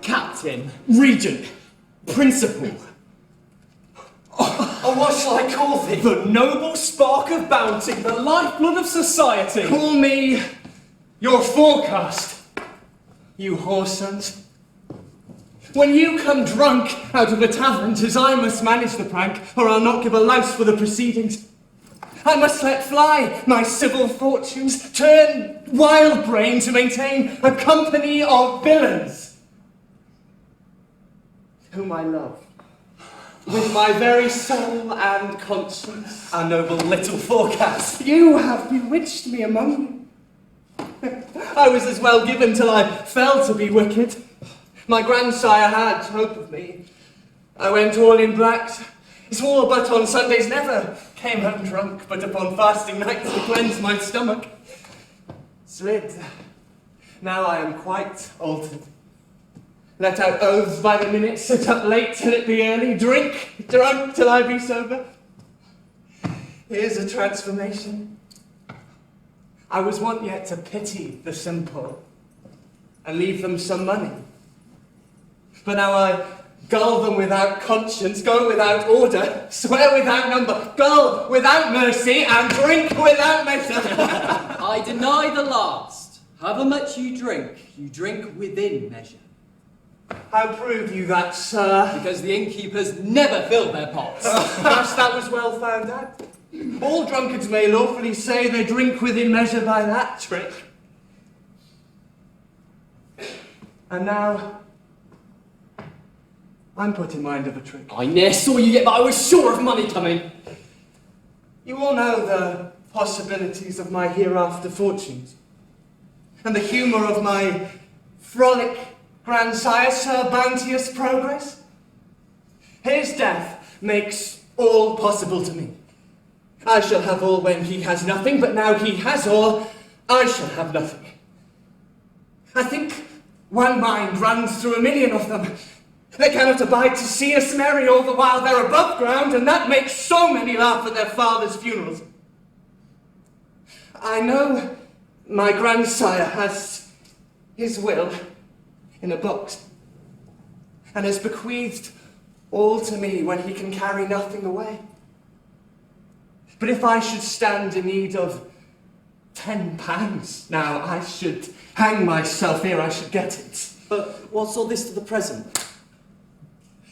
Captain, Regent, Principal. Oh, what shall I call thee? The noble spark of bounty, the lifeblood of society. Call me your forecast, you whoresons. When you come drunk out of the tavern, 'tis I must manage the prank, or I'll not give a louse for the proceedings. I must let fly my civil fortunes, turn wild brain to maintain a company of villains, whom I love with my very soul and conscience. Our noble little forecast. You have bewitched me among you. I was as well given till I fell to be wicked. My grandsire had hope of me. I went all in black, swore but on Sundays never, came home drunk, but upon fasting nights to cleanse my stomach. Slid. Now I am quite altered. Let out oaths by the minute, sit up late till it be early, drink, drunk till I be sober. Here's a transformation. I was wont yet to pity the simple and leave them some money. But now I gull them without conscience, go without order, swear without number, gull without mercy, and drink without measure. I deny the last. However much you drink within measure. How prove you that, sir? Because the innkeepers never fill their pots. Perhaps that was well found out. All drunkards may lawfully say they drink within measure by that trick. And now, I'm put in mind of a trick. I ne'er saw you yet, but I was sure of money coming. You all know the possibilities of my hereafter fortunes, and the humour of my frolic grandsire, Sir Bounteous Progress. His death makes all possible to me. I shall have all when he has nothing, but now he has all, I shall have nothing. I think one mind runs through a million of them. They cannot abide to see us merry all the while they're above ground, and that makes so many laugh at their father's funerals. I know my grandsire has his will in a box, and has bequeathed all to me when he can carry nothing away. But if I should stand in need of £10 now, I should hang myself ere I should get it. But what's all this to the present?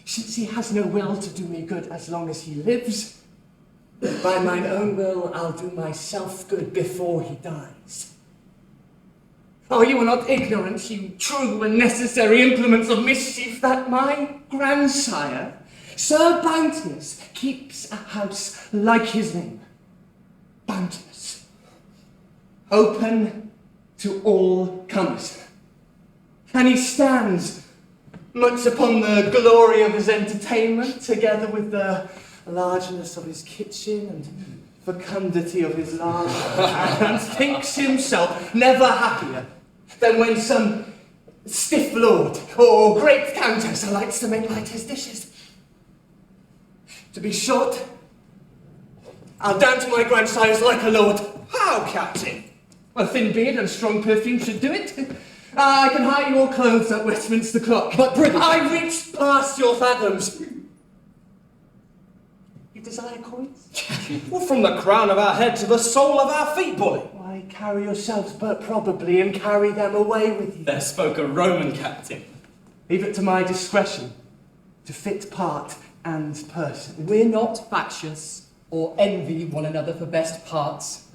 Since he has no will to do me good as long as he lives, by mine own will I'll do myself good before he dies. Oh, you are not ignorant, you true and necessary implements of mischief, that my grandsire, Sir Bounteous, keeps a house like his name, Bounteous, open to all comers. And he stands much upon the glory of his entertainment, together with the largeness of his kitchen and fecundity of his larder, and thinks himself never happier than when some stiff lord or great countess likes to make light his dishes. To be short, I'll down to my grandsires like a lord. How, Captain? A thin beard and strong perfume should do it. I can hire your clothes at Westminster Clock. But prithee, I reached past your fathoms. You desire coins? well, from the crown of our head to the sole of our feet, boy. Why, carry yourselves but probably and carry them away with you. There spoke a Roman captain. Leave it to my discretion to fit part and person. We're not factious or envy one another for best parts,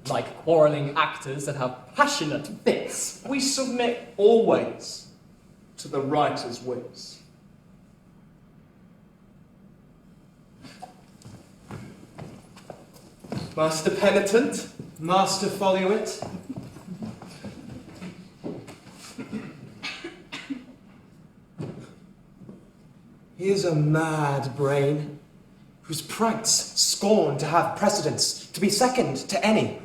like quarrelling actors that have passionate fits. We submit always to the writer's whims. Master Penitent, Master Foliowit. He is a mad brain, whose pranks scorn to have precedence, to be second to any.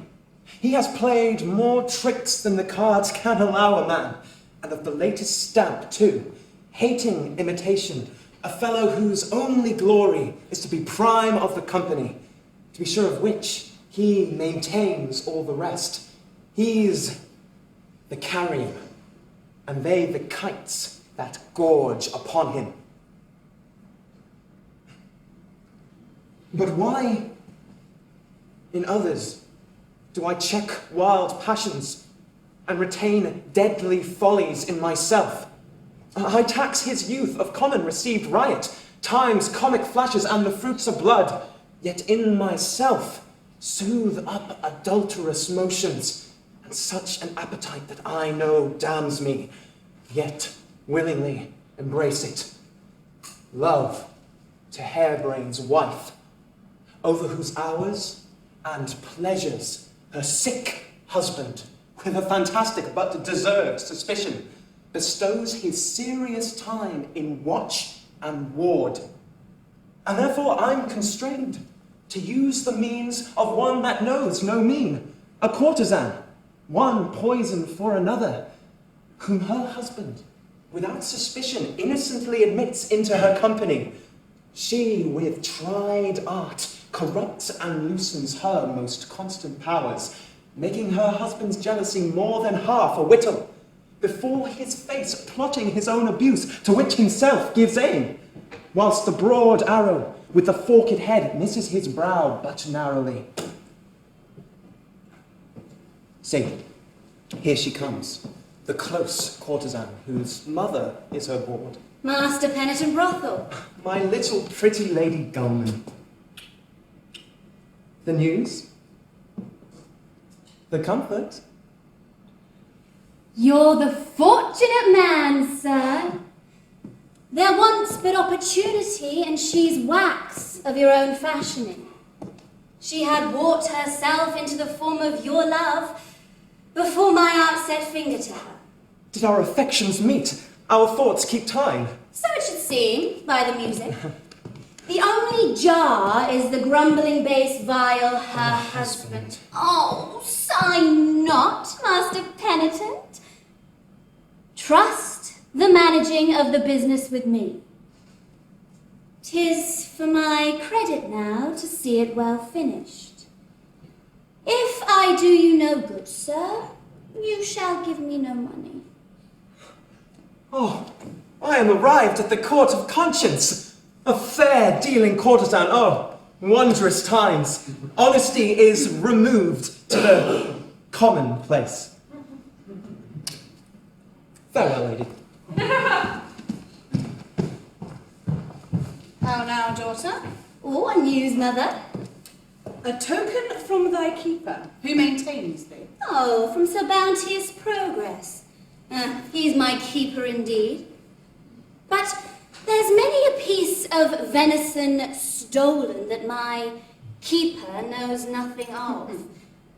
He has played more tricks than the cards can allow a man, and of the latest stamp too, hating imitation, a fellow whose only glory is to be prime of the company, to be sure of which he maintains all the rest. He's the carrion, and they the kites that gorge upon him. But why, in others, do I check wild passions and retain deadly follies in myself? I tax his youth of common received riot, time's comic flashes and the fruits of blood, yet in myself soothe up adulterous motions, and such an appetite that I know damns me, yet willingly embrace it. Love to Harebrain's wife, over whose hours and pleasures her sick husband, with a fantastic but deserved suspicion, bestows his serious time in watch and ward. And therefore I'm constrained to use the means of one that knows no mean, a courtesan, one poison for another, whom her husband, without suspicion, innocently admits into her company. She, with tried art, corrupts and loosens her most constant powers, making her husband's jealousy more than half a whittle, before his face plotting his own abuse, to which himself gives aim, whilst the broad arrow with the forked head misses his brow but narrowly. See, here she comes, the close courtesan, whose mother is her ward. Master Penitent Brothel. My little pretty Lady Gulman. The news? The comfort? You're the fortunate man, sir. There once but opportunity, and she's wax of your own fashioning. She had wrought herself into the form of your love before my art set finger to her. Did our affections meet? Our thoughts keep time? So it should seem, by the music. The only jar is the grumbling bass viol, her husband. Oh, sigh not, Master Penitent. Trust the managing of the business with me. 'Tis for my credit now to see it well finished. If I do you no good, sir, you shall give me no money. Oh, I am arrived at the court of conscience. A fair-dealing courtesan. Oh, wondrous times. Honesty is removed to the commonplace. Farewell, lady. How now, daughter? Oh, a news, mother. A token from thy keeper, who maintains thee. Oh, from Sir Bounteous Progress. He's my keeper indeed. But there's many a piece of venison stolen that my keeper knows nothing of.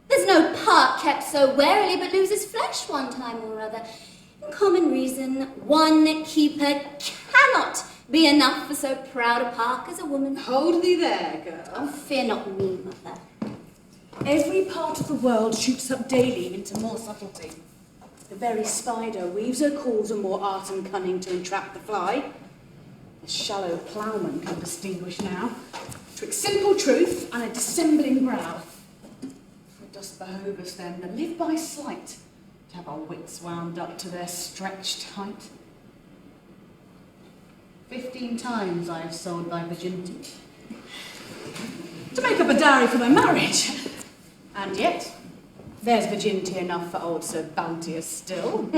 There's no park kept so warily but loses flesh one time or other. In common reason, one keeper cannot be enough for so proud a park as a woman. Hold thee there, girl. Oh, fear not me, mother. Every part of the world shoots up daily into more subtlety. The very spider weaves her coils of more art and cunning to entrap the fly. The shallow ploughman can distinguish now twixt simple truth and a dissembling brow. For it does behove us then that live by sleight to have our wits wound up to their stretched height. 15 times I have sold thy virginity to make up a dowry for thy marriage. And yet, there's virginity enough for old Sir Bounteous still.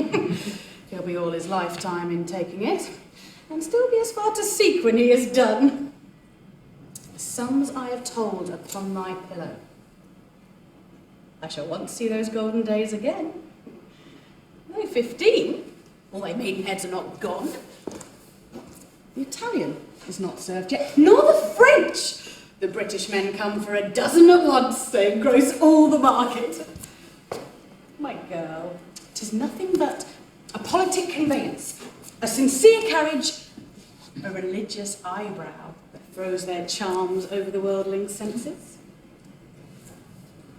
He'll be all his lifetime in taking it, and still be as far to seek when he is done. The sums I have told upon thy pillow. I shall once see those golden days again. No, 15. All thy maidenheads are not gone. The Italian is not served yet, nor the French. The British men come for a dozen at once, they engross all the market. My girl, 'tis nothing but a politic conveyance, a sincere carriage, a religious eyebrow that throws their charms over the worldling's senses.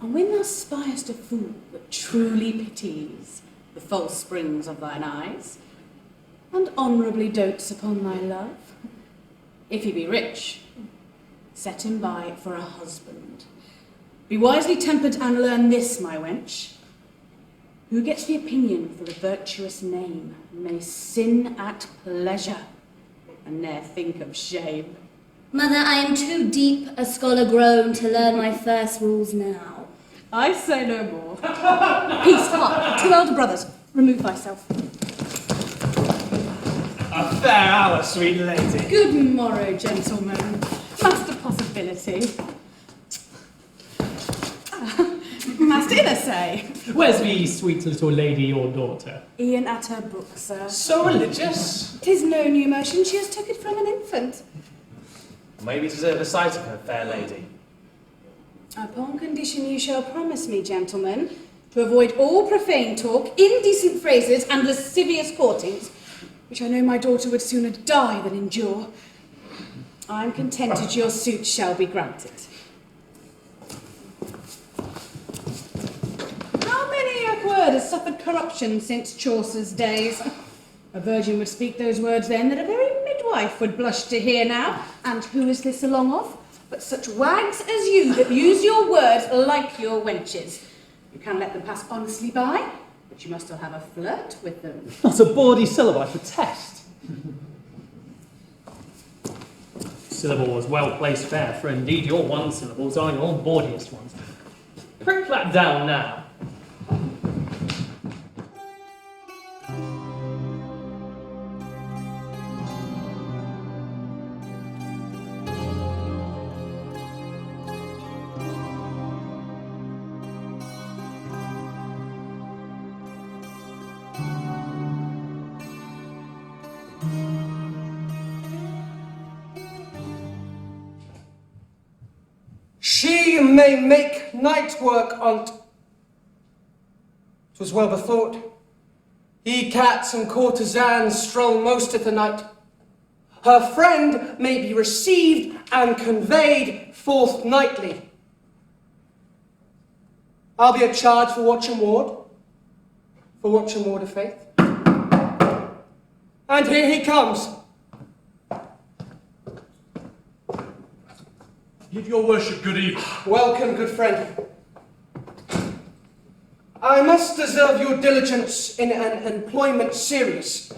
And when thou spiest a fool that truly pities the false springs of thine eyes, and honourably dotes upon thy love, if he be rich, set him by for a husband. Be wisely tempered and learn this, my wench. Who gets the opinion for a virtuous name may sin at pleasure, and ne'er think of shame. Mother, I am too deep a scholar grown to learn my first rules now. I say no more. Peace, hark, 2 elder brothers, remove thyself. A fair hour, sweet lady. Good morrow, gentlemen. Master Possibility. Master Innersay. Where's the sweet little lady, your daughter? E'en at her book, sir. So religious. 'Tis no new motion, she has took it from an infant. Maybe deserve a sight of her, fair lady. Upon condition you shall promise me, gentlemen, to avoid all profane talk, indecent phrases, and lascivious courtings, which I know my daughter would sooner die than endure. I am contented your suit shall be granted. How many a word has suffered corruption since Chaucer's days? A virgin would speak those words then that a very midwife would blush to hear now. And who is this along of? But such wags as you that use your words like your wenches. You can let them pass honestly by, but you must still have a flirt with them. Not a bawdy syllable, I protest. Syllable was well placed there, for indeed your one syllables are your bawdiest ones. Prick that down now. She may make night work on't. 'Twas well bethought. Ye cats and courtesans stroll most of the night. Her friend may be received and conveyed forthnightly. I'll be at charge for watch and ward of faith. And here he comes. Give your worship good evening. Welcome, good friend. I must deserve your diligence in an employment serious.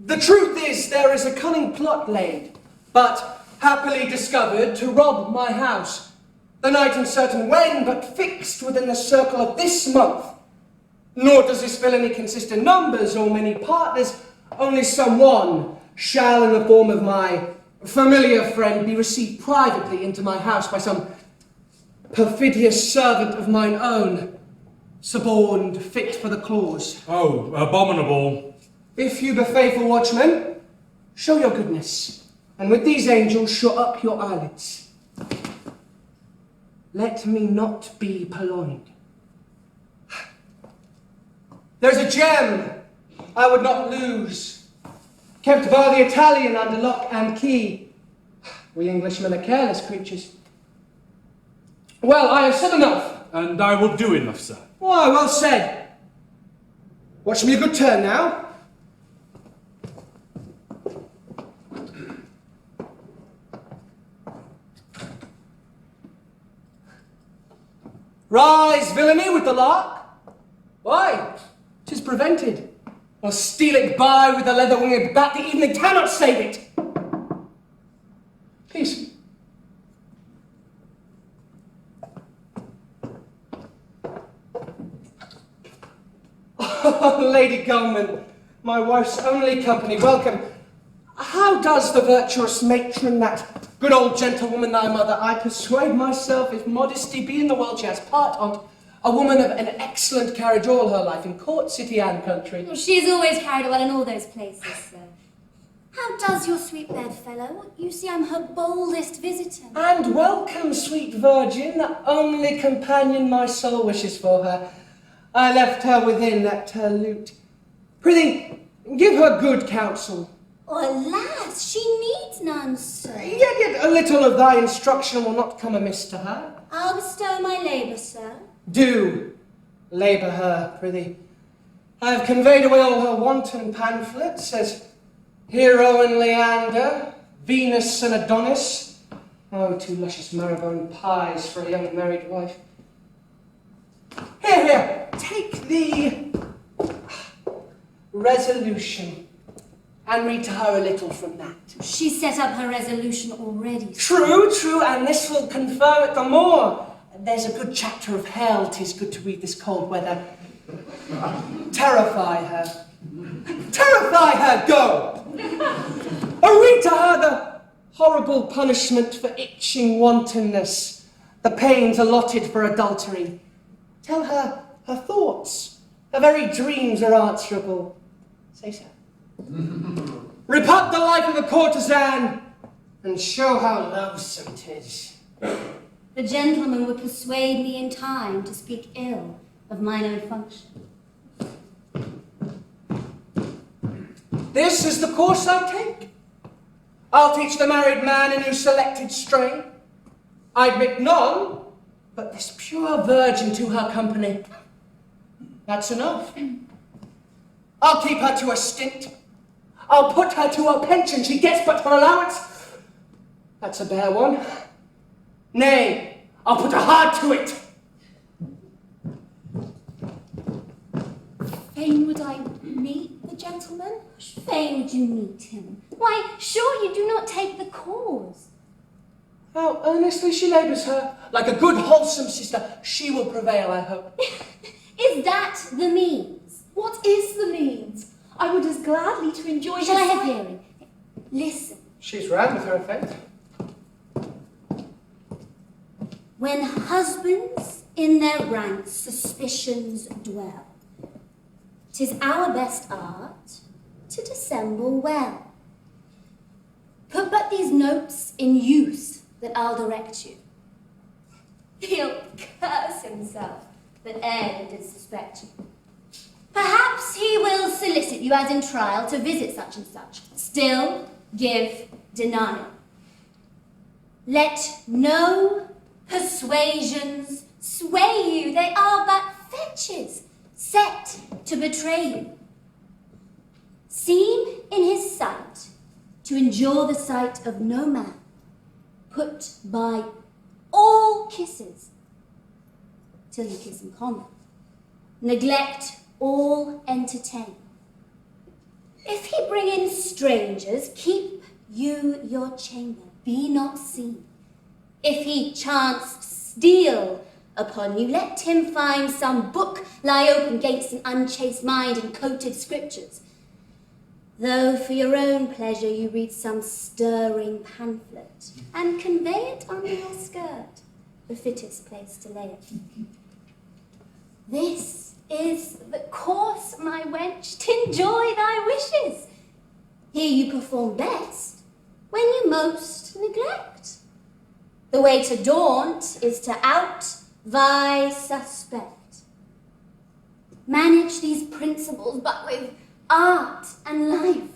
The truth is, there is a cunning plot laid, but happily discovered, to rob my house. The night uncertain when, but fixed within the circle of this month. Nor does this villainy consist in numbers or many partners, only some one shall, in the form of my familiar friend, be received privately into my house by some perfidious servant of mine own, suborned fit for the clause. Oh, abominable. If you be faithful watchmen, show your goodness, and with these angels shut up your eyelids. Let me not be purloined. There's a gem I would not lose, kept by the Italian under lock and key. We Englishmen are careless creatures. Well, I have said enough. And I will do enough, sir. Why, well said. Watch me a good turn now. Rise, villainy, with the lark. Why? 'Tis prevented. Or steal it by with the leather-winged bat, the evening cannot save it. Peace. Oh, Lady Gulman, my wife's only company, welcome. How does the virtuous matron, that good old gentlewoman thy mother, I persuade myself, if modesty be in the world she has part on't, a woman of an excellent carriage all her life, in court, city, and country. Well, she has always carried well in all those places, sir. How does your sweet bedfellow? You see, I'm her boldest visitor. And welcome, sweet virgin, the only companion my soul wishes for her. I left her within at her lute. Prithee, give her good counsel. Alas, she needs none, sir. Yet a little of thy instruction will not come amiss to her. I'll bestow my labour, sir. Do labour her, prithee. I have conveyed away all her wanton pamphlets, as Hero and Leander, Venus and Adonis. Oh, two luscious marrowbone pies for a young married wife. Here, take the resolution and read to her a little from that. She set up her resolution already, sir. True, and this will confirm it the more. There's a good chapter of hell, 'tis good to read this cold weather. Terrify her. Terrify her, go! Or read to her the horrible punishment for itching wantonness, the pains allotted for adultery. Tell her her thoughts, her very dreams are answerable. Say so. Report the life of a courtesan, and show how loathsome 'tis. The gentleman would persuade me in time to speak ill of mine own function. This is the course I take. I'll teach the married man a new selected strain. I admit none but this pure virgin to her company. That's enough. I'll keep her to a stint. I'll put her to her pension. She gets but her allowance. That's a bare one. Nay, I'll put her hard to it. Fain would I meet the gentleman? Fain would you meet him? Why, sure you do not take the cause. How earnestly she labours her. Like a good wholesome sister, she will prevail, I hope. Is that the means? What is the means? I would as gladly to enjoy Shall I this have hearing? Listen. She's round with her effect. When husbands in their ranks suspicions dwell, 'tis our best art to dissemble well. Put but these notes in use that I'll direct you. He'll curse himself that e'er he did suspect you. Perhaps he will solicit you as in trial to visit such and such. Still give denial. Let no persuasions sway you, they are but fetches set to betray you. Seem in his sight to endure the sight of no man, put by all kisses till you kiss in common. Neglect all entertain. If he bring in strangers, keep you your chamber, be not seen. If he chance steal upon you, let him find some book lie open gainst an unchaste mind and coated scriptures. Though for your own pleasure you read some stirring pamphlet, and convey it under your skirt, the fittest place to lay it. This is the course, my wench, t'enjoy thy wishes. Here you perform best, when you most neglect. The way to daunt is to out thy suspect. manage these principles, but with art and life.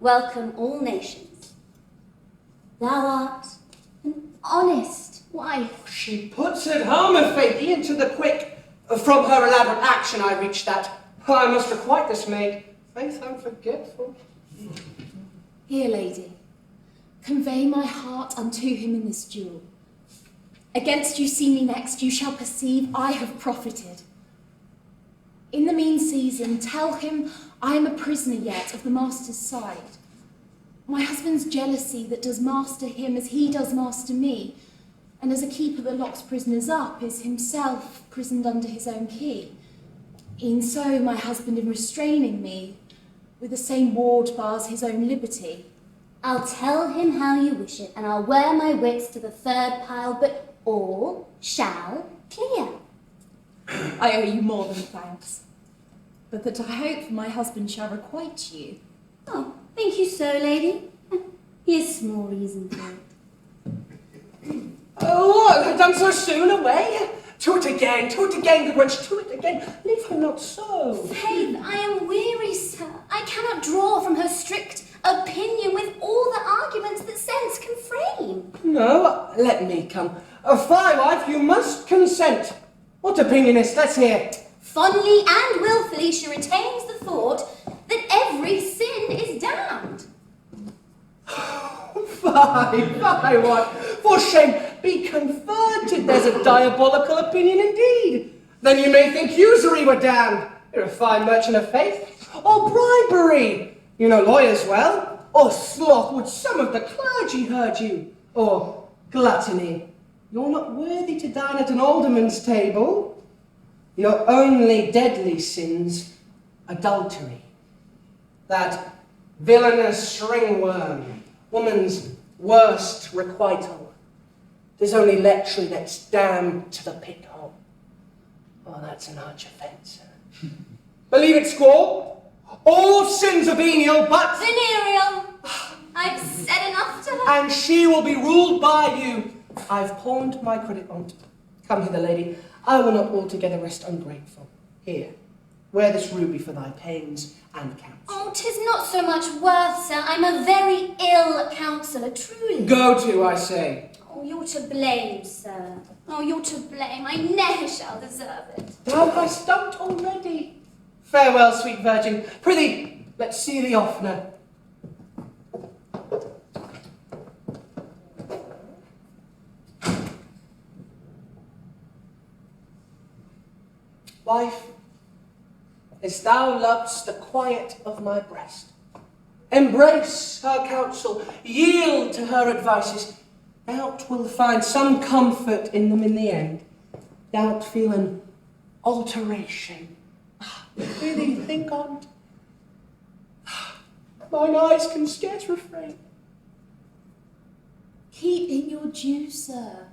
Welcome all nations. Thou art an honest wife. She puts it home, faith, e'en to the quick. From her elaborate action I reached that. I must requite this maid. Faith, I'm forgetful. Here, lady, convey my heart unto him in this duel. Against you see me next, you shall perceive I have profited. In the mean season, tell him I am a prisoner yet of the master's side. My husband's jealousy that does master him as he does master me, and as a keeper that locks prisoners up, is himself prisoned under his own key. E'en so my husband in restraining me, with the same ward bars his own liberty. I'll tell him how you wish it, and I'll wear my wits to the third pile, but all shall clear. I owe you more than thanks, but that I hope my husband shall requite you. Oh, think you so, lady? Here's small reason for it. Oh, what? Have done so soon away? To it again, good wench, to it again. Leave her not so. Faith, I am weary, sir. I cannot draw from her strict opinion with all the arguments that sense can frame. No, let me come. Fie, wife, you must consent. What opinion is? Let's hear. Fondly and willfully she retains the thought that every sin is damned. Fie, wife. For shame, be converted. There's a diabolical opinion indeed. Then you may think usury were damned. You're a fine merchant of faith. Or bribery. You know lawyers well. Or sloth, would some of the clergy hurt you? Or gluttony. You're not worthy to dine at an alderman's table. Your only deadly sins, adultery. That villainous stringworm, woman's worst requital. 'Tis only lechery that's damned to the pit hole. Oh, that's an arch offence. Believe it, squaw. All sins are venial, but... Venereal. I've said enough to her. And she will be ruled by you. I've pawned my credit on't. Come hither, lady. I will not altogether rest ungrateful. Here, wear this ruby for thy pains and counsel. Oh, 'tis not so much worth, sir. I'm a very ill counsellor, truly. Go to, I say. Oh, you're to blame, sir. Oh, you're to blame. I never shall deserve it. Thou hast done't already. Farewell, sweet virgin. Prithee, let's see thee oftener. Wife, as thou lovest the quiet of my breast, embrace her counsel, yield to her advices. Thou wilt find some comfort in them in the end. Thou'lt feel an alteration. Prithee, think on't. Mine eyes can scarce refrain. Keep in your due, sir,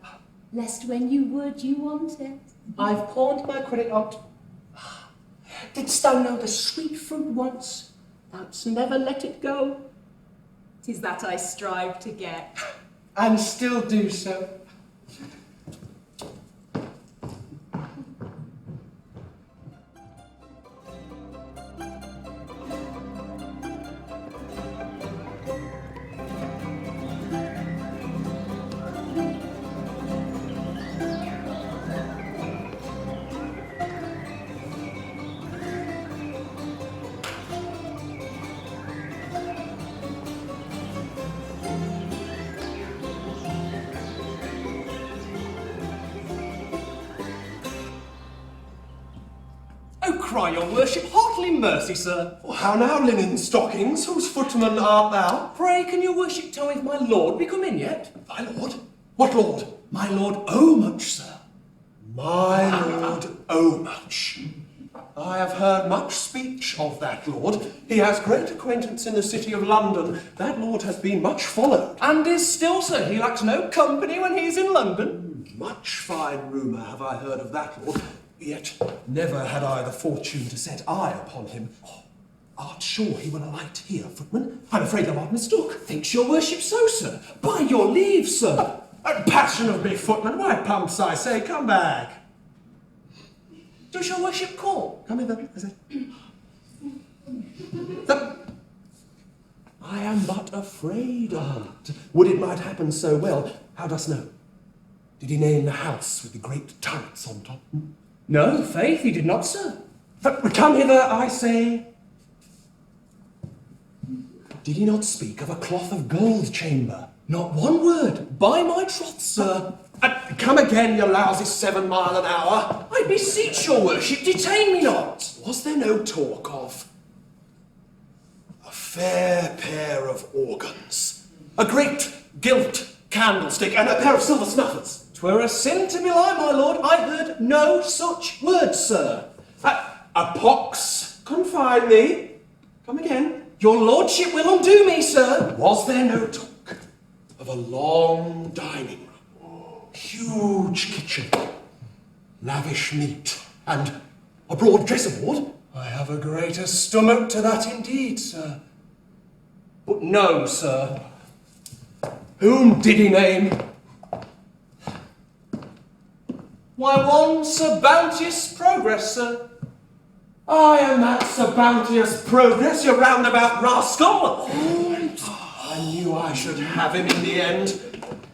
lest when you would, you want it. I've pawned my credit on't. Didst thou know the sweet fruit once, thou'dst never let it go? 'Tis that I strive to get. And still do so. Cry your worship heartily mercy, sir. How now, linen stockings? Whose footman art thou? Pray, can your worship tell me if my lord be come in yet? Thy lord? What lord? My lord Omuch, sir. My lord Omuch. I have heard much speech of that lord. He has great acquaintance in the city of London. That lord has been much followed. And is still, sir. He lacks no company when he is in London. Much fine rumour have I heard of that lord. Yet never had I the fortune to set eye upon him. Oh, art sure he will alight here, footman? I'm afraid thou art mistook. Thinks your worship so, sir? By your leave, sir. A passion of me, footman. Why, pumps, I say, come back. Does your worship call? Come hither, I say. I am but afraid on't. Would it might happen so well. How dost know? Did he name the house with the great turrets on top? No, faith, he did not, sir. Come hither, I say. Did he not speak of a cloth of gold chamber? Not one word, by my troth, sir. Come again, you lousy 7 mile an hour. I beseech your worship, detain me not. Was there no talk of a fair pair of organs, a great gilt candlestick, and a pair of silver snuffers? 'Twere a sin to belie, my lord. I heard no such words, sir. A pox confine me. Come again. Your lordship will undo me, sir. Was there no talk of a long dining room, huge kitchen, lavish meat, and a broad dresser board? I have a greater stomach to that indeed, sir. But no, sir. Whom did he name? Why, one Sir Bounteous Progress, sir. I am that Sir Bounteous Progress, you roundabout rascal! I knew I should have him in the end.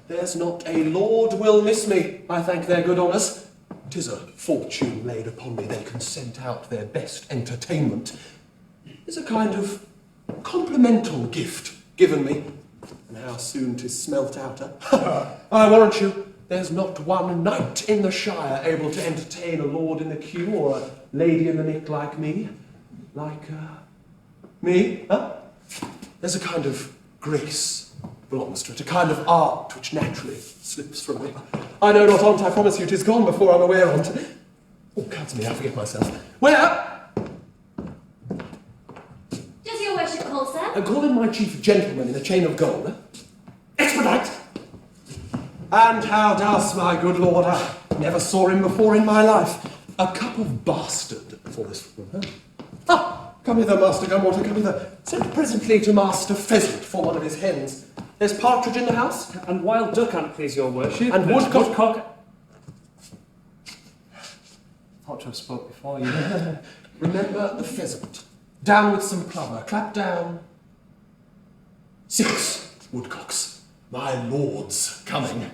There's not a lord will miss me, I thank their good honours. 'Tis a fortune laid upon me, they consent out their best entertainment. It's a kind of complimental gift given me, and how soon 'tis smelt out, I warrant you, there's not one knight in the shire able to entertain a lord in the queue or a lady in the nick like me. Me, huh? There's a kind of grace belongs to it, a kind of art which naturally slips from me. I know not on't, I promise you 'tis gone before I'm aware on't. Oh, cuts me, I forget myself. Where? Does your worship call, sir? I call in my chief gentleman in a chain of gold. Expedite! And how does my good lord? I never saw him before in my life. A cup of bastard for this woman. Come hither, Master Gumwater, come hither. Send presently to Master Pheasant for one of his hens. There's partridge in the house. And wild duck, an't please your worship. And woodcock. Thought to have spoke before you. Remember the pheasant. Down with some plover. Clap down. 6 woodcocks. My lord's coming.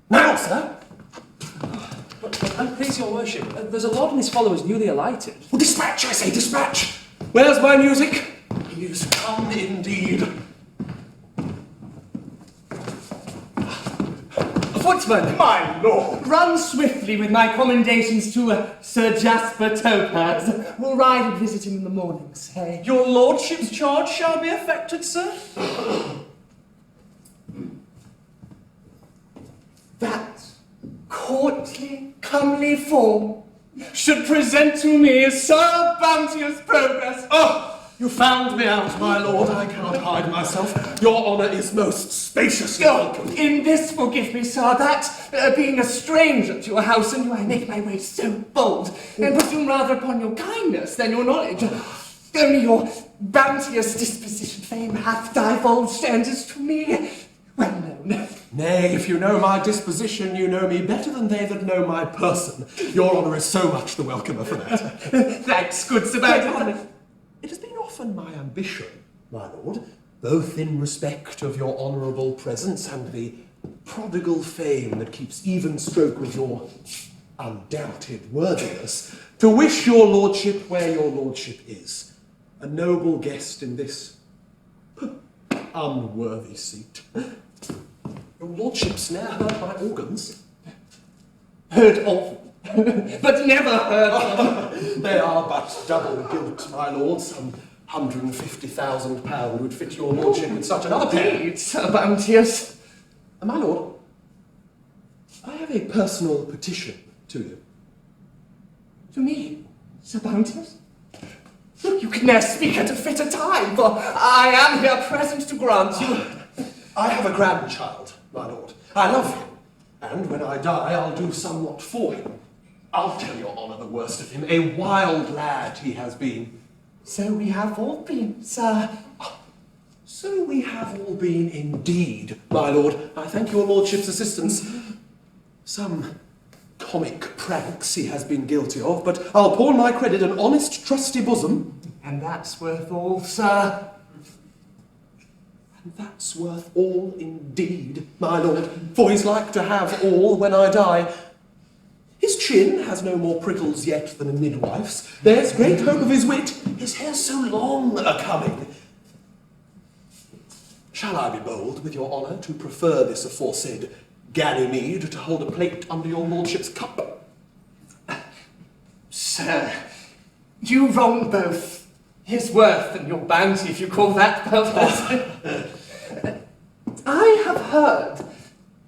Now, sir! And please your worship, there's a lord and his followers newly alighted. Well, dispatch, I say, dispatch! Where's my music? He is come indeed. Footman, My lord! run swiftly with my commendations to Sir Jasper Topaz. We'll ride and visit him in the morning, say. Your lordship's charge shall be effected, sir. That courtly, comely form should present to me Sir Bounteous Progress. Oh, you found me out, my lord. I cannot hide myself. Your honour is most spaciously welcome. In this forgive me, sir, that, being a stranger to your house, and do I make my way so bold, and presume rather upon your kindness than your knowledge. Only your bounteous disposition fame hath divulged, and is to me well known. Nay, if you know my disposition, you know me better than they that know my person. Your honour is so much the welcomer for that. Thanks, good Sir Bounteous. It has been often my ambition, my lord, both in respect of your honourable presence and the prodigal fame that keeps even stroke with your undoubted worthiness, to wish your lordship where your lordship is, a noble guest in this unworthy seat. Your lordship's ne'er heard my organs? Heard of, but never heard of. They are but double gilt, my lord. Some £150,000 would fit your lordship in such another pair. Indeed, Sir Bounteous. My lord, I have a personal petition to you. To me, Sir Bounteous? You can ne'er speak at a fitter time, for I am here present to grant you. I have a grandchild, my lord. I love him, and when I die, I'll do somewhat for him. I'll tell your honour the worst of him. A wild lad he has been. So we have all been, sir. So we have all been indeed, my lord. I thank your lordship's assistance. Some comic pranks he has been guilty of, but I'll pawn my credit an honest, trusty bosom. And that's worth all, sir. And that's worth all indeed, my lord, for he's like to have all when I die. His chin has no more prickles yet than a midwife's. There's great hope of his wit, his hair's so long a-coming. Shall I be bold, with your honour, to prefer this aforesaid Ganymede to hold a plate under your lordship's cup? Sir, you wrong both his worth and your bounty, if you call that both. I have heard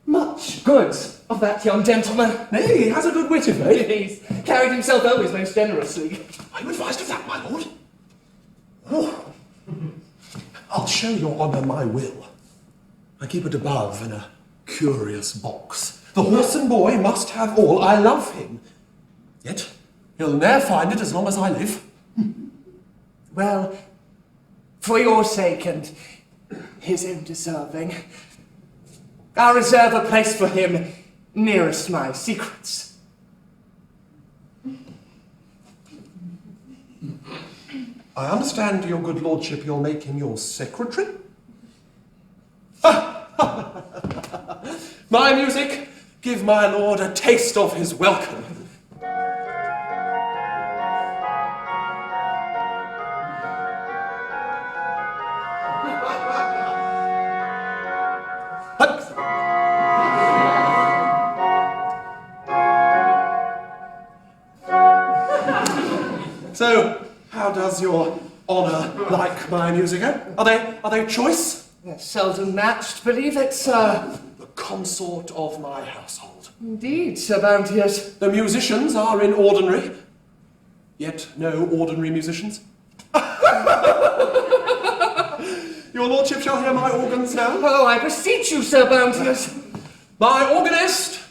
much good of that young gentleman. Nay, he has a good wit, if He's carried himself always most generously. Are you advised of that, my lord? Oh. I'll show your honour my will. I keep it above in a curious box. The horse and boy must have all. I love him. Yet he'll ne'er find it as long as I live. Well, for your sake and his own deserving, I'll reserve a place for him nearest my secrets. I understand, your good lordship, you'll make him your secretary? My music, give my lord a taste of his welcome. So, how does your honour like my music? Eh? Are they choice? Seldom matched, believe it, sir. The consort of my household. Indeed, Sir Bounteous. The musicians are in ordinary, yet no ordinary musicians. Your lordship shall hear my organs now. Oh, I beseech you, Sir Bounteous. My organist.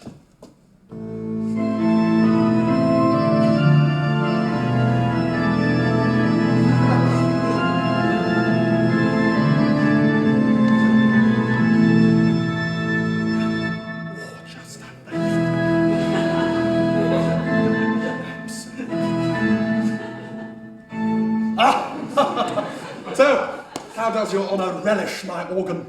So, how does your honour relish my organ?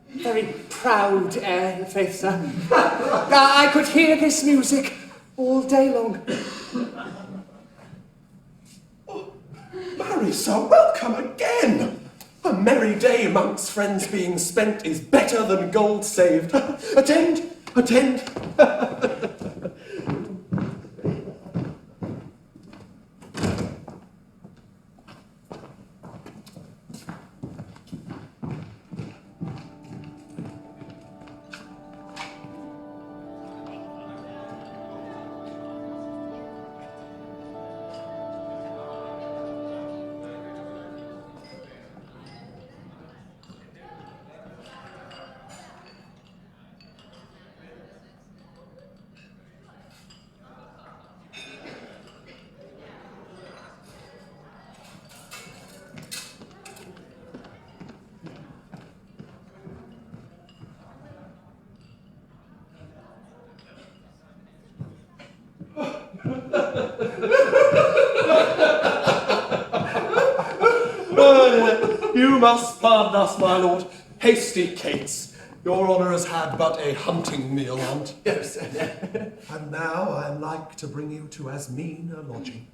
Very proud air, your faith, sir. I could hear this music all day long. Oh, marry, sir, welcome again. A merry day amongst friends being spent is better than gold saved. Attend, attend. You must pardon us, my lord. Hasty cates. Your honour has had but a hunting meal on't. Yes. And now I am like to bring you to as mean a lodging.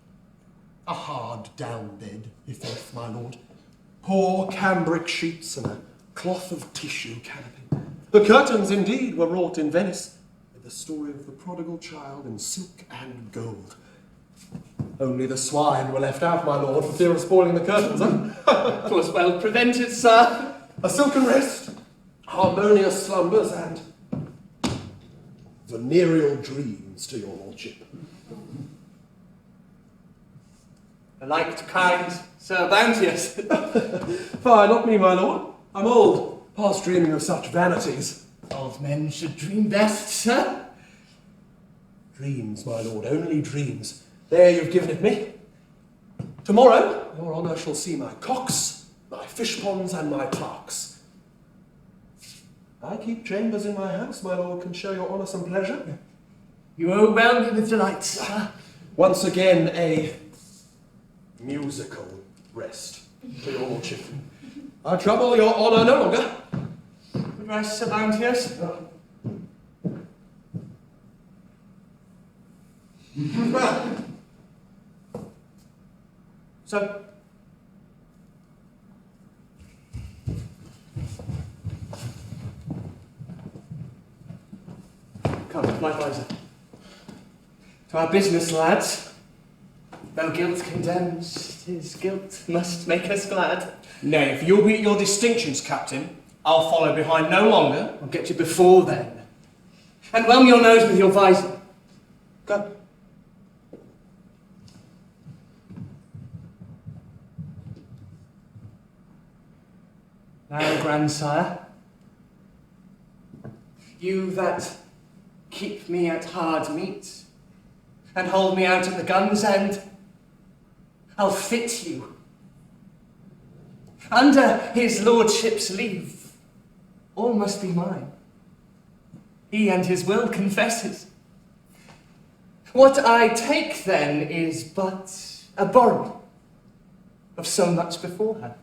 A hard down bed, i'faith, my lord. Poor cambric sheets and a cloth of tissue canopy. The curtains, indeed, were wrought in Venice, with the story of the prodigal child in silk and gold. Only the swine were left out, my lord, for fear of spoiling the curtains, huh? 'Twas well prevented, sir. A silken rest, harmonious slumbers, and venereal dreams to your lordship. Liked kind, Sir Bounteous. Fie, not me, my lord. I'm old, past dreaming of such vanities. Old men should dream best, sir. Dreams, my lord, only dreams. There you've given it me. Tomorrow, your honour shall see my cocks, my fish ponds, and my clerks. I keep chambers in my house, my lord can show your honour some pleasure. You overwhelm me with delight, sir. Once again, a musical rest for your lordship. I trouble your honour no longer. Good rest, Sir Bounteous. So, come, my advisor. To our business, lads. Though guilt condemns, 'tis guilt must make us glad. Nay, if you'll be at your distinctions, Captain, I'll follow behind no longer. I'll get you before then. And whelm your nose with your visor. Go. Now, grandsire, you that keep me at hard meat and hold me out at the gun's end, I'll fit you. Under his lordship's leave, all must be mine. He and his will confesses. What I take then is but a borrowing of so much beforehand.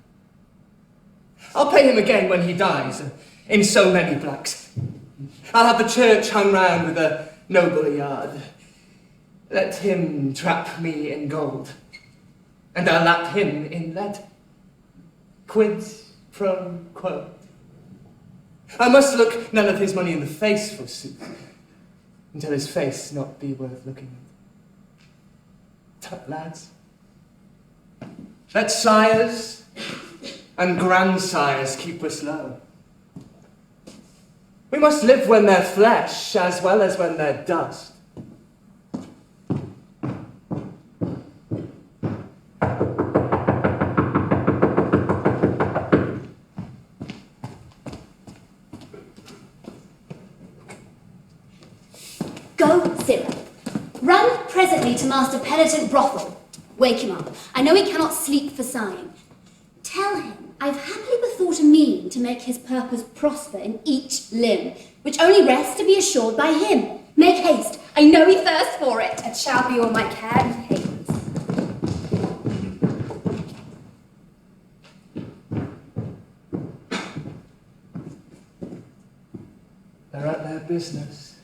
I'll pay him again when he dies, in so many blacks. I'll have the church hung round with a noble yard. Let him trap me in gold, and I'll lap him in lead. Quid pro quo. I must look none of his money in the face, forsooth, until his face not be worth looking at. Tut, lads. Let sires and grandsires keep us low. We must live when they're flesh as well as when they're dust. Go, Cyril. Run presently to Master Penitent Brothel. Wake him up. I know he cannot sleep for sighing. Tell him I've happily bethought a mean to make his purpose prosper in each limb, which only rests to be assured by him. Make haste. I know he thirsts for it. It shall be all my care and pains. They're at their business.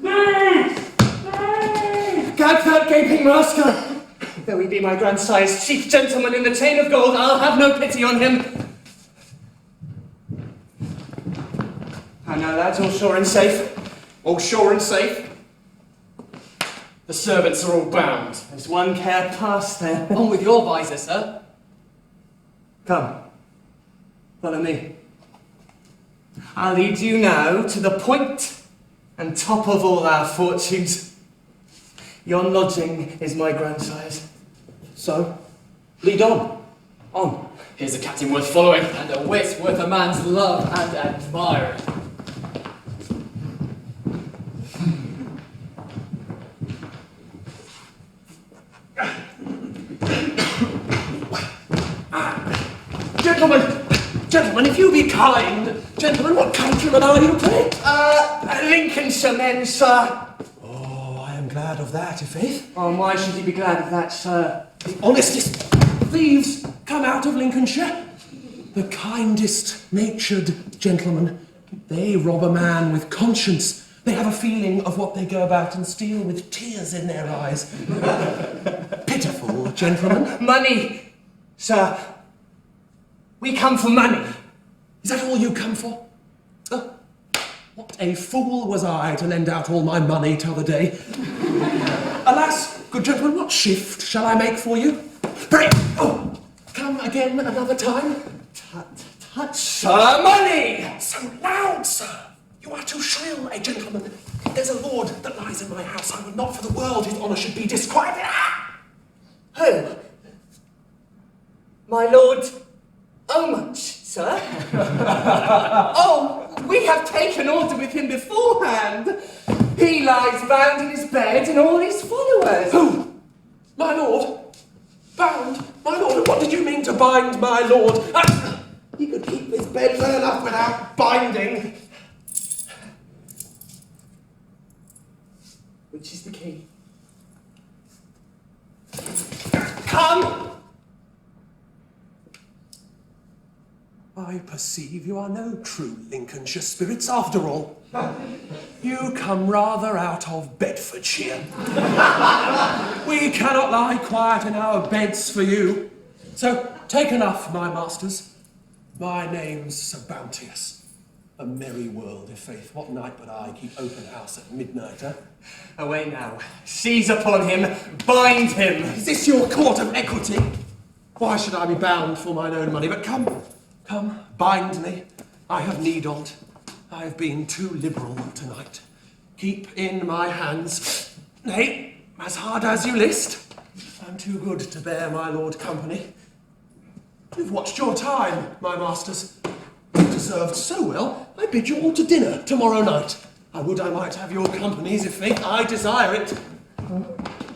Gag that gaping rascal! Though he be my grandsire's chief gentleman in the chain of gold, I'll have no pity on him. And now, lads, all sure and safe? All sure and safe? The servants are all bound. There's one care past there. On with your visor, sir. Come, follow me. I'll lead you now to the point and top of all our fortunes. Yon lodging is my grandsire's. So, lead on. On. Here's a captain worth following, and a wit worth a man's love and admiring. Gentlemen, if you be kind. Gentlemen, what countrymen are you, pray? Lincolnshire men, sir. Oh, I am glad of that, i' faith. Oh, and why should you be glad of that, sir? The honestest thieves come out of Lincolnshire. The kindest natured gentlemen. They rob a man with conscience. They have a feeling of what they go about and steal with tears in their eyes. Pitiful gentlemen. Money, sir. We come for money. Is that all you come for? What a fool was I to lend out all my money t'other day. Alas, good gentlemen, what shift shall I make for you? Pray, come again another time. Tut, sir, money! So loud, sir. You are too shrill, a gentleman. There's a lord that lies in my house. I would not for the world his honour should be disquieted. Who? My lord Omach, sir? Oh, we have taken order with him beforehand. He lies bound in his bed and all his followers. Who? My lord? Bound? My lord? What did you mean to bind my lord? He could keep his bed well enough without binding. Which is the key? I perceive you are no true Lincolnshire spirits after all. You come rather out of Bedfordshire. We cannot lie quiet in our beds for you. So take enough, my masters. My name's Sir Bounteous. A merry world, i' faith. What knight but I keep open house at midnight, eh? Away now. Seize upon him, bind him. Is this your court of equity? Why should I be bound for mine own money? But come, bind me. I have need on't. I have been too liberal tonight. Keep in my hands, nay, as hard as you list. I'm too good to bear my lord company. You've watched your time, my masters. You deserved so well, I bid you all to dinner tomorrow night. I would I might have your companies, if faith I desire it.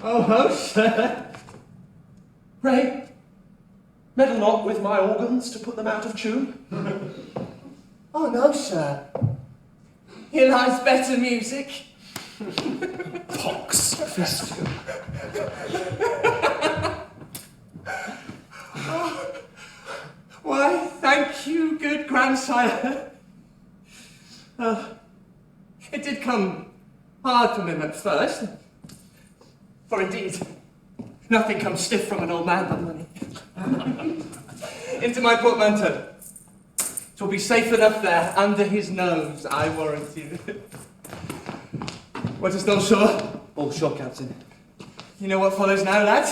Oh, sir. Pray, meddle not with my organs to put them out of tune. Oh, no, sir. Here lies better music. Pox fist you. Why, thank you, good grandsire. It did come hard from him at first. For indeed, nothing comes stiff from an old man but money. Into my portmanteau. 'Twill be safe enough there, under his nose, I warrant you. What is all sure? All sure, Captain. You know what follows now, lads?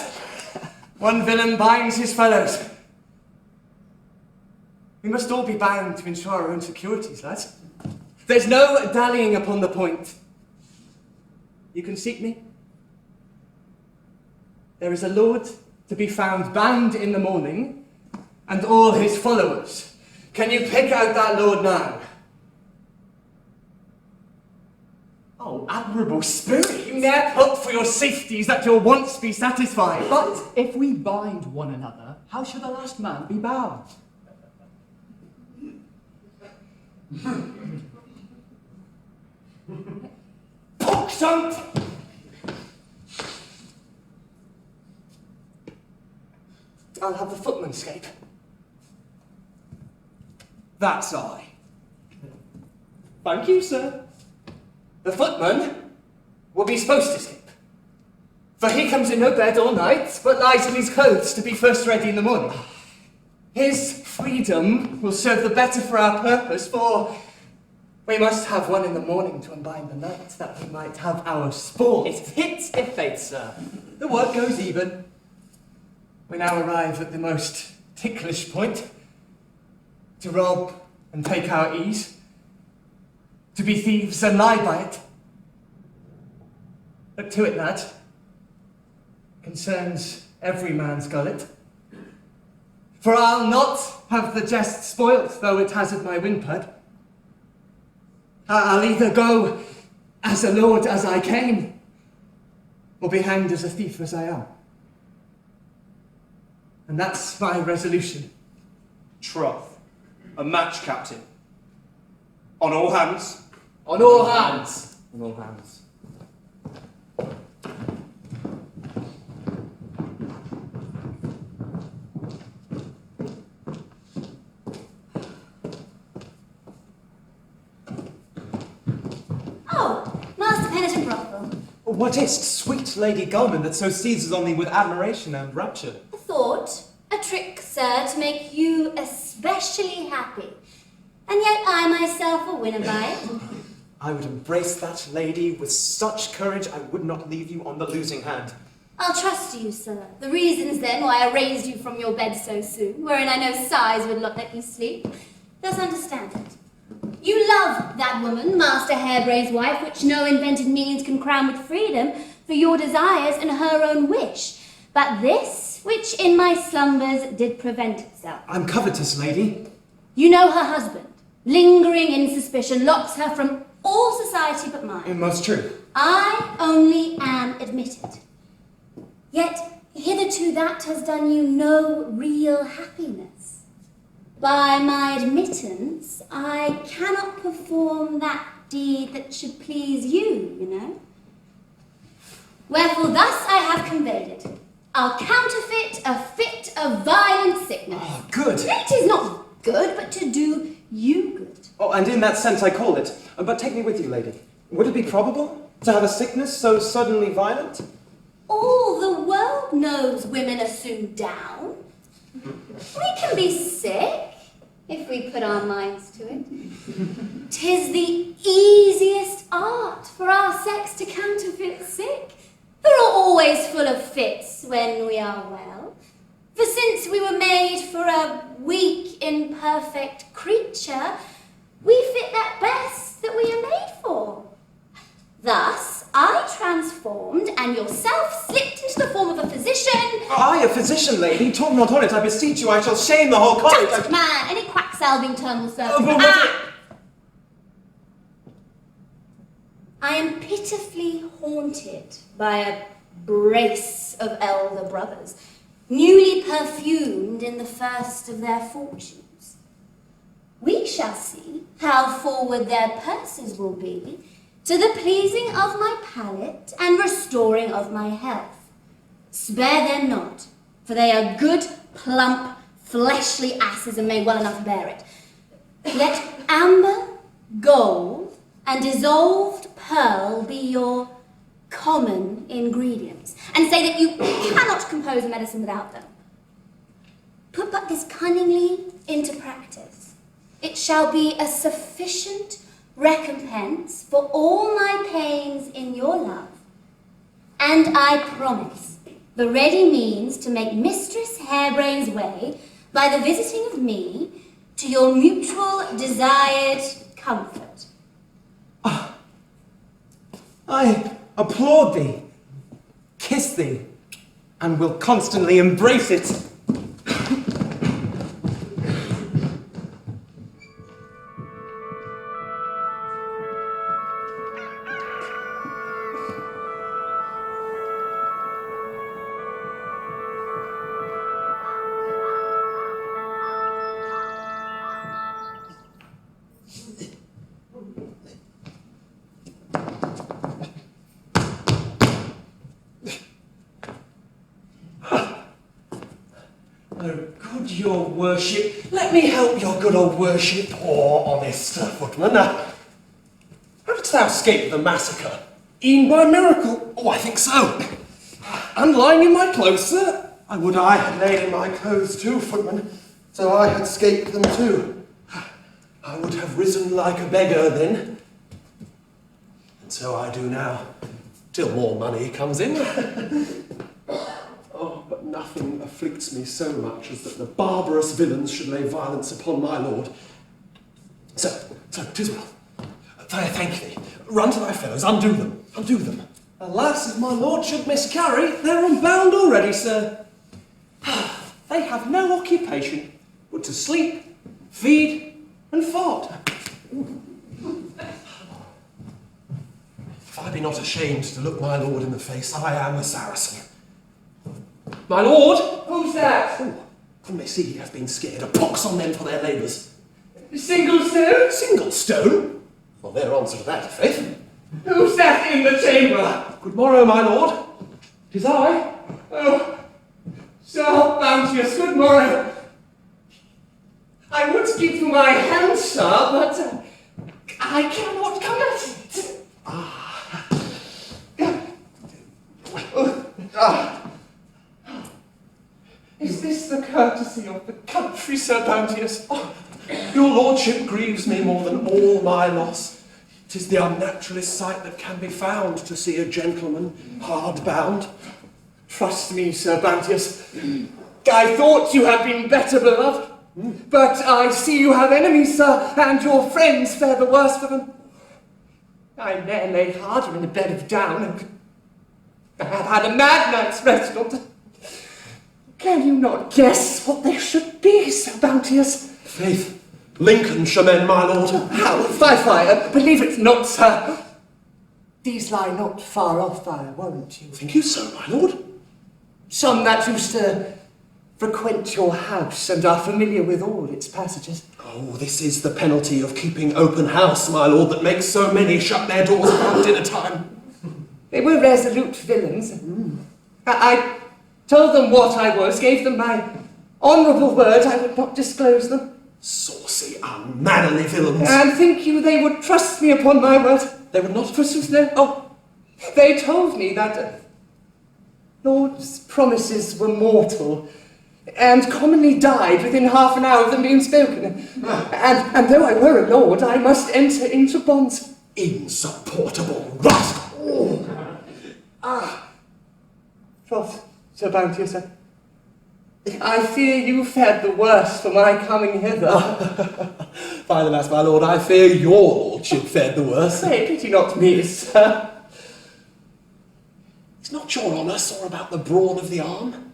One villain binds his fellows. We must all be bound to ensure our own securities, lads. There's no dallying upon the point. You can seek me. There is a lord to be found bound in the morning, and all his followers. Can you pick out that lord now? Oh, admirable spirit! You ne'er hope for your safeties that your wants be satisfied. But if we bind one another, how shall the last man be bound? Poxont! I'll have the footman escape. That's I. Thank you, sir. The footman will be supposed to escape. For he comes in no bed all night, but lies in his clothes to be first ready in the morning. His freedom will serve the better for our purpose, for we must have one in the morning to unbind the night, that we might have our sport. It hits if faith, sir. The work goes even. We now arrive at the most ticklish point. To rob and take our ease. To be thieves and lie by it. Look to it, lad. Concerns every man's gullet. For I'll not have the jest spoilt, though it hazard my windpad. I'll either go as a lord as I came, or be hanged as a thief as I am. And that's my resolution. Troth. A match, Captain. On all hands. On all hands. On all hands. Oh, Master Penitent Brothel. What is't, sweet Lady Gulman, that so seizes on thee with admiration and rapture? A thought, a trick, sir, to make you especially happy. And yet I myself will win by it. I would embrace that lady with such courage I would not leave you on the losing hand. I'll trust you, sir. The reasons, then, why I raised you from your bed so soon, wherein I know sighs would not let you sleep, thus understand it. You love that woman, Master Hairbrain's wife, which no invented means can crown with freedom, for your desires and her own wish. But this, which in my slumbers did prevent itself. I'm covetous, lady. You know her husband, lingering in suspicion, locks her from all society but mine. Most true. I only am admitted. Yet hitherto that has done you no real happiness. By my admittance, I cannot perform that deed that should please you, you know. Wherefore thus I have conveyed it. I'll counterfeit a fit of violent sickness. Oh, good. It is not good, but to do you good. Oh, and in that sense I call it. But take me with you, lady. Would it be probable to have a sickness so suddenly violent? All the world knows women are soon down. We can be sick, if we put our minds to it. 'Tis the easiest art for our sex to counterfeit sick. We're always full of fits when we are well. For since we were made for a weak, imperfect creature, we fit that best that we are made for. Thus, I transformed, and yourself slipped into the form of a physician. I, a physician, lady? Talk not on it, I beseech you, I shall shame the whole college. Don't, man, any quack-salving term will serve. I am pitifully haunted by a brace of elder brothers, newly perfumed in the first of their fortunes. We shall see how forward their purses will be to the pleasing of my palate and restoring of my health. Spare them not, for they are good, plump, fleshly asses and may well enough bear it. Let amber, gold, and dissolved pearl be your common ingredients, and say that you cannot compose a medicine without them. Put but this cunningly into practice. It shall be a sufficient recompense for all my pains in your love, and I promise the ready means to make Mistress Harebrain's way by the visiting of me to your mutual desired comfort. I applaud thee, kiss thee, and will constantly embrace it. Good, your worship. Let me help your good old worship, poor honest footman. How didst thou escape the massacre? E'en by miracle. Oh, I think so. And lying in my clothes, sir. I would I had lain in my clothes too, footman, so I had escaped them too. I would have risen like a beggar then. And so I do now, till more money comes in. Oh, but nothing afflicts me so much as that the barbarous villains should lay violence upon my lord. So, 'tis well. Thank thee. Run to thy fellows, undo them. Alas, if my lord should miscarry, they're unbound already, sir. They have no occupation but to sleep, feed, and fart. If I be not ashamed to look my lord in the face, I am a Saracen. My lord! Who's that? When they see he has been scared, a pox on them for their labours. Singlestone? Singlestone? Well, their answer to that, faith. Who's that in the chamber? Good morrow, my lord. 'Tis I. Oh, so bounteous, good morrow. I would give you my hand, sir, but I cannot come at it. Is this the courtesy of the country, Sir Bounteous? Your lordship grieves me more than all my loss. 'Tis the unnaturalest sight that can be found to see a gentleman hard bound. Trust me, Sir Bounteous. I thought you had been better beloved, but I see you have enemies, sir, and your friends fare the worse for them. I ne'er lay harder in a bed of down, and I have had a mad night's rest, Doctor. Can you not guess what there should be, Sir Bounteous? Faith, Lincolnshire men, my lord. How? Fie, believe it not, sir. These lie not far off, I warrant you. Think you so, my lord? Some that used to frequent your house and are familiar with all its passages. Oh, this is the penalty of keeping open house, my lord, that makes so many shut their doors about dinner time. They were resolute villains. I told them what I was, gave them my honourable word I would not disclose them. Saucy, unmannerly villains. And think you they would trust me upon my word? They would not. Forsooth, no. Oh, they told me that Lord's promises were mortal, and commonly died within half an hour of them being spoken. And though I were a lord, I must enter into bonds. Insupportable rascal! Troth, Sir Bounteous, sir, I fear you fared the worse for my coming hither. By the mass, my lord, I fear your lordship fared the worse. Say, pity not me, sir. Is not your honour sore about the brawn of the arm?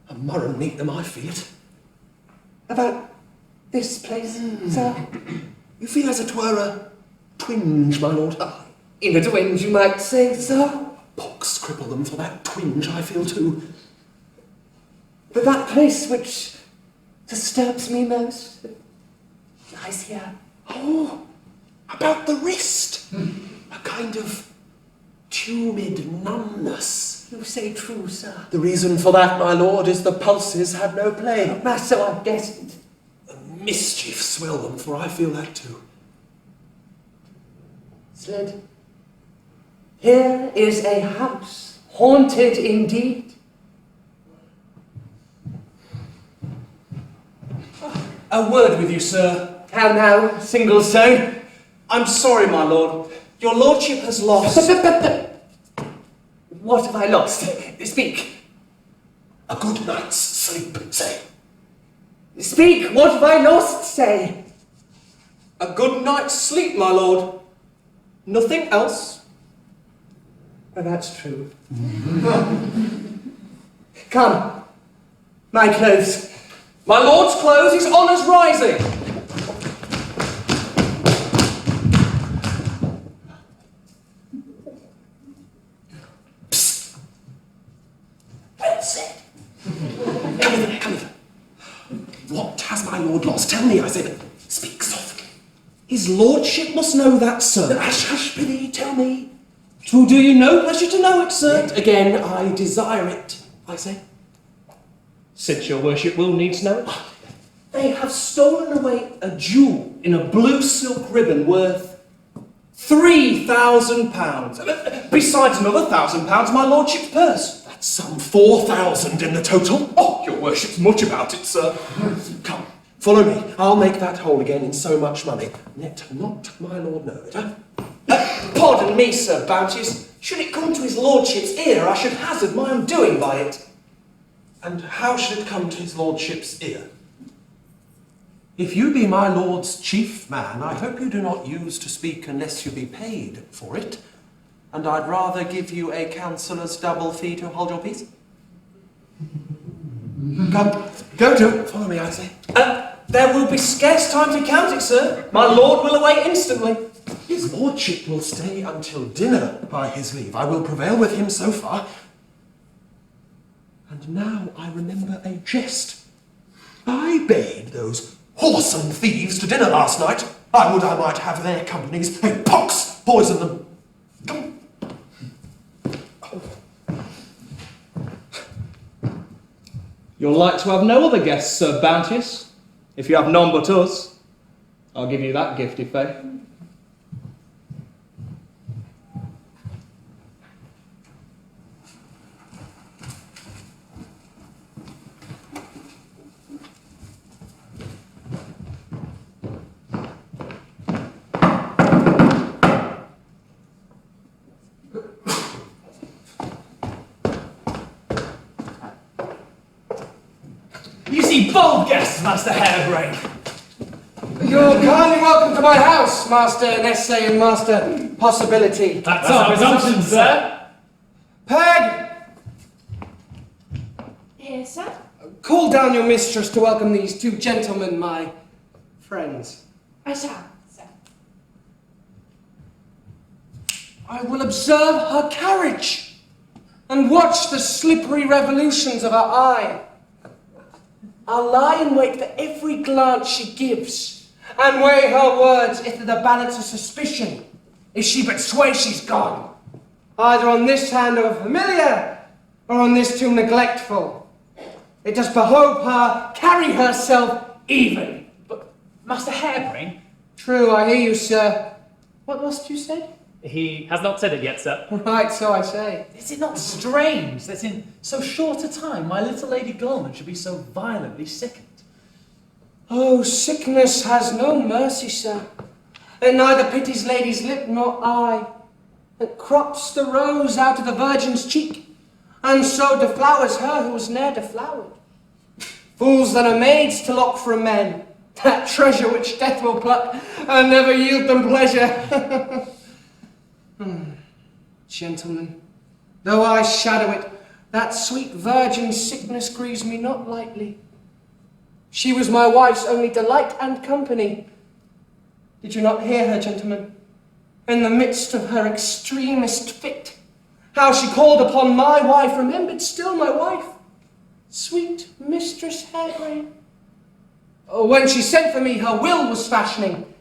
A murrain neat them I feel it. About this place, sir? You feel as it were a twinge, my lord. In a twinge, you might say, sir. Pox cripple them for that twinge I feel too. But that place which disturbs me most lies here. Oh, about the wrist. A kind of tumid numbness. You say true, sir. The reason for that, my lord, is the pulses had no play. So I guessed it. The mischief swell them, for I feel that too. Sled, here is a house, haunted indeed. A word with you, sir. How now, single stone? I'm sorry, my lord. Your lordship has lost... What have I lost? Speak. A good night's sleep, say. Speak, what have I lost, say? A good night's sleep, my lord. Nothing else? Well, that's true. Come, my clothes. My lord's clothes, his honour's rising. Psst. Well said. Come hither, come hither. What has my lord lost? Tell me, I said. Speak softly. His lordship must know that, sir. Hush, hush, prithee, tell me. Twill do you no pleasure to know it, sir. Yet again I desire it, I say. Since your worship will needs know it. They have stolen away a jewel in a blue silk ribbon worth £3,000. Besides another £1,000, my lordship's purse. That's some 4,000 in the total. Oh, your worship's much about it, sir. Come, follow me. I'll make that whole again in so much money. Let not my lord know it, huh? Pardon me, Sir Bounteous. Should it come to his lordship's ear, I should hazard my undoing by it. And how should it come to his lordship's ear? If you be my lord's chief man, I hope you do not use to speak unless you be paid for it. And I'd rather give you a counsellor's double fee to hold your peace. Come, go to. Follow me, I say. There will be scarce time to count it, sir. My lord will await instantly. His lordship will stay until dinner, by his leave. I will prevail with him so far. And now I remember a jest. I bade those whoresome thieves to dinner last night. I would I might have their companies. Hey, pox! Poison them. Come. You're like to have no other guests, Sir Bounteous. If you have none but us, I'll give you that gift, if faith. Bold guests, Master Harebrain. You're kindly welcome to my house, Master Nesse and Master Possibility. That's our presumption, sir. Peg! Here, sir. Call down your mistress to welcome these two gentlemen, my friends. I shall, sir. I will observe her carriage and watch the slippery revolutions of her eye. I'll lie in wait for every glance she gives, and weigh her words if the balance of suspicion. If she but sway, she's gone. Either on this hand of familiar, or on this too neglectful. It does behove her carry herself even. Master Hairbrain? True, I hear you, sir. What was you said? He has not said it yet, sir. Right, so I say. Is it not strange that in so short a time my little Lady Gorman should be so violently sickened? Oh, sickness has no mercy, sir. It neither pities lady's lip nor eye. It crops the rose out of the virgin's cheek, and so deflowers her who was ne'er deflowered. Fools that are maids to lock from men, that treasure which death will pluck, and never yield them pleasure. Gentlemen, though I shadow it, that sweet virgin's sickness grieves me not lightly. She was my wife's only delight and company. Did you not hear her, gentlemen? In the midst of her extremest fit, how she called upon my wife, remembered still my wife, sweet Mistress Hairbrain. When she sent for me, her will was fashioning,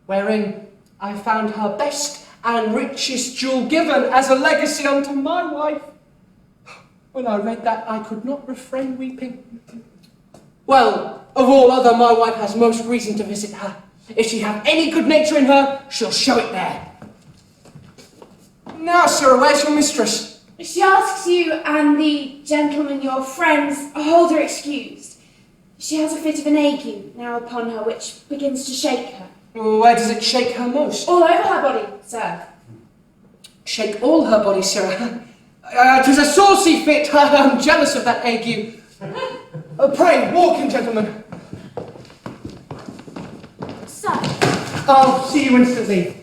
wherein I found her best and richest jewel given as a legacy unto my wife. When I read that, I could not refrain weeping. Well, of all other, my wife has most reason to visit her. If she have any good nature in her, she'll show it there. Now, sir, where's your mistress? She asks you and the gentlemen, your friends, hold her excused. She has a fit of an ague now upon her, which begins to shake her. Where does it shake her most? All over her body, sir. Shake all her body, sir. 'Tis a saucy fit. I'm jealous of that ague. Pray, walk in, gentlemen. Sir. I'll see you instantly.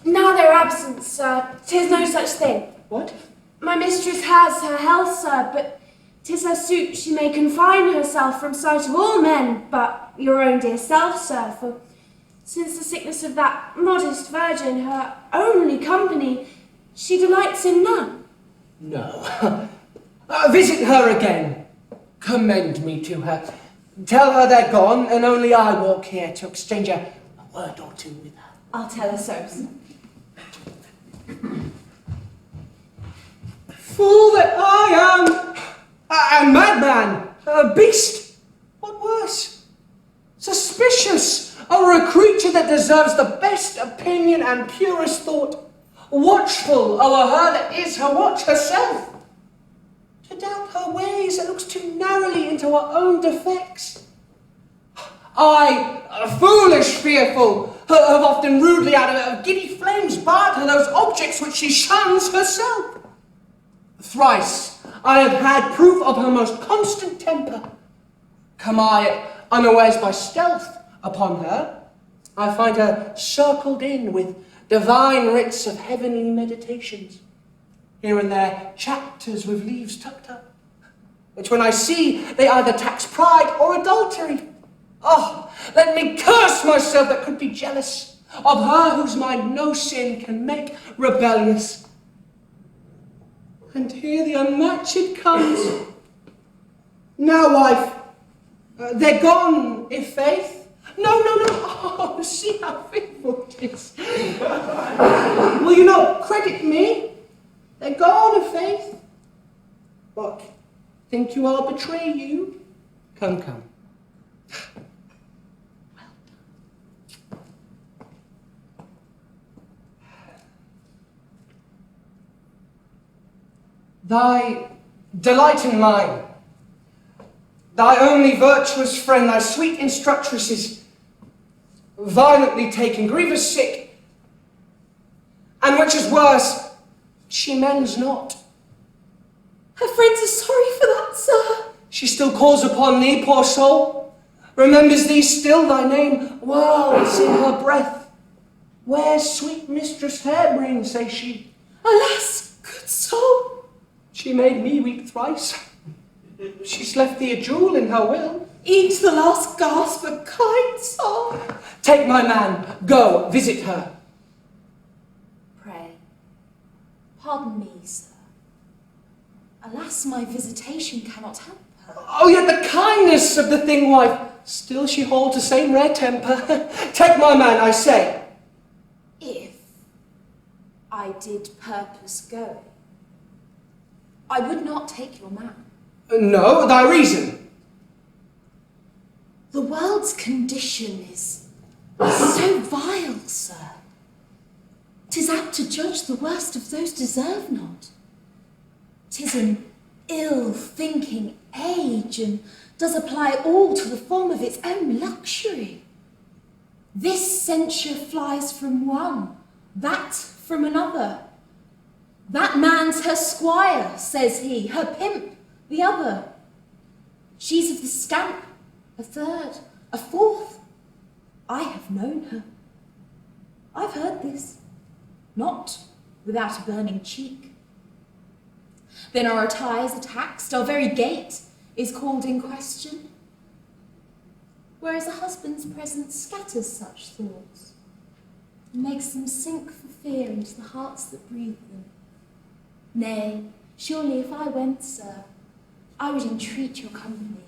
Now they're absent, sir. 'Tis no such thing. What? My mistress has her health, sir, but 'tis her suit she may confine herself from sight of all men, but your own dear self, sir, for since the sickness of that modest virgin, her only company, she delights in none. No. Visit her again. Commend me to her. Tell her they're gone, and only I walk here to exchange a word or two with her. I'll tell her so, sir. Fool that I am! A madman! A beast! What worse? Suspicious over a creature that deserves the best opinion and purest thought. Watchful over her that is her watch herself. To doubt her ways that looks too narrowly into her own defects. I, foolish, fearful, have often rudely out of giddy flames barred her those objects which she shuns herself. Thrice I have had proof of her most constant temper. Come I unawares by stealth upon her, I find her circled in with divine writs of heavenly meditations. Here and there chapters with leaves tucked up, which when I see, they either tax pride or adultery. Oh, let me curse myself that could be jealous of her whose mind no sin can make rebellious. And here the unmatched comes. Now, wife, they're gone, if faith. No. Oh, see how faithful it is. Will you not credit me? They're gone, if faith. What? Think you I'll betray you? Come. Well done. Thy delight in mine, thy only virtuous friend, thy sweet instructress is violently taken, grievous sick, and which is worse, she mends not. Her friends are sorry for that, sir. She still calls upon thee, poor soul, remembers thee still, thy name whirls in her breath. Where's sweet Mistress Hairbrain, say she? Alas, good soul. She made me weep thrice. She's left thee a jewel in her will. E'en to the last gasp, a kind soul. Take my man, go, visit her. Pray, pardon me, sir. Alas, my visitation cannot help her. Oh, yet the kindness of the thing, wife. Still she holds the same rare temper. Take my man, I say. If I did purpose going, I would not take your man. No, thy reason. The world's condition is so vile, sir. 'Tis apt to judge the worst of those deserve not. 'Tis an ill-thinking age, and does apply all to the form of its own luxury. This censure flies from one, that from another. That man's her squire, says he, her pimp, the other. She's of the stamp, a third, a fourth. I have known her. I've heard this, not without a burning cheek. Then our attires are taxed, our very gait is called in question. Whereas a husband's presence scatters such thoughts, and makes them sink for fear into the hearts that breathe them. Nay, surely if I went, sir, I would entreat your company.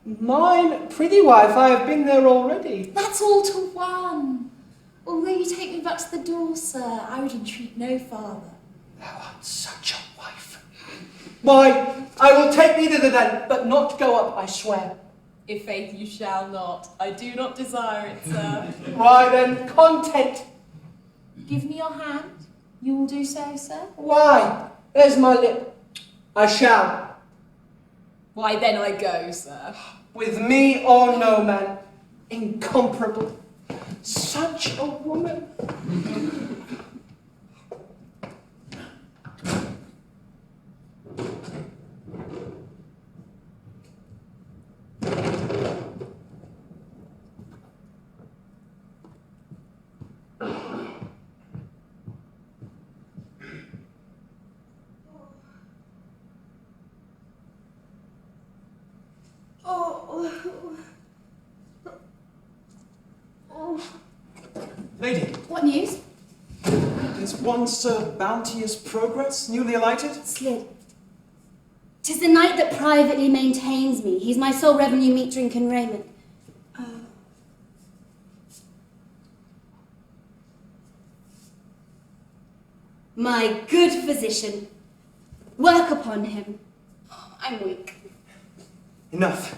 Mine, prithee wife, I have been there already. That's all to one. Although you take me back to the door, sir, I would entreat no farther. Thou art such a wife. Why, I will take thee thither then, but not go up, I swear. If faith you shall not, I do not desire it, sir. Why then, content. Give me your hand. You will do so, sir? Why? There's my lip. I shall. Why then I go, sir. With me or no man. Incomparable. Such a woman. Lady, What news? Is one Sir Bounteous Progress newly alighted? Slid. 'Tis the knight that privately maintains me. He's my sole revenue, meat, drink, and raiment. My good physician. Work upon him. I'm weak. Enough.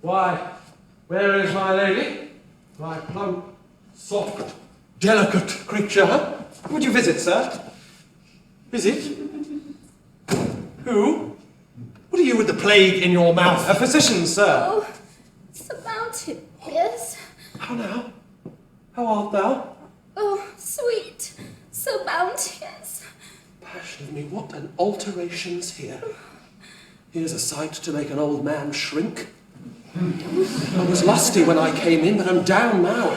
why, where is my lady? My plump, soft, delicate creature. Would you visit, sir? Visit? Who? What are you with the plague in your mouth? A physician, sir. Oh, so bounteous. How now? How art thou? Oh, sweet. So bounteous. Passion of me, what an alteration's here. Here's a sight to make an old man shrink. I was lusty when I came in, but I'm down now.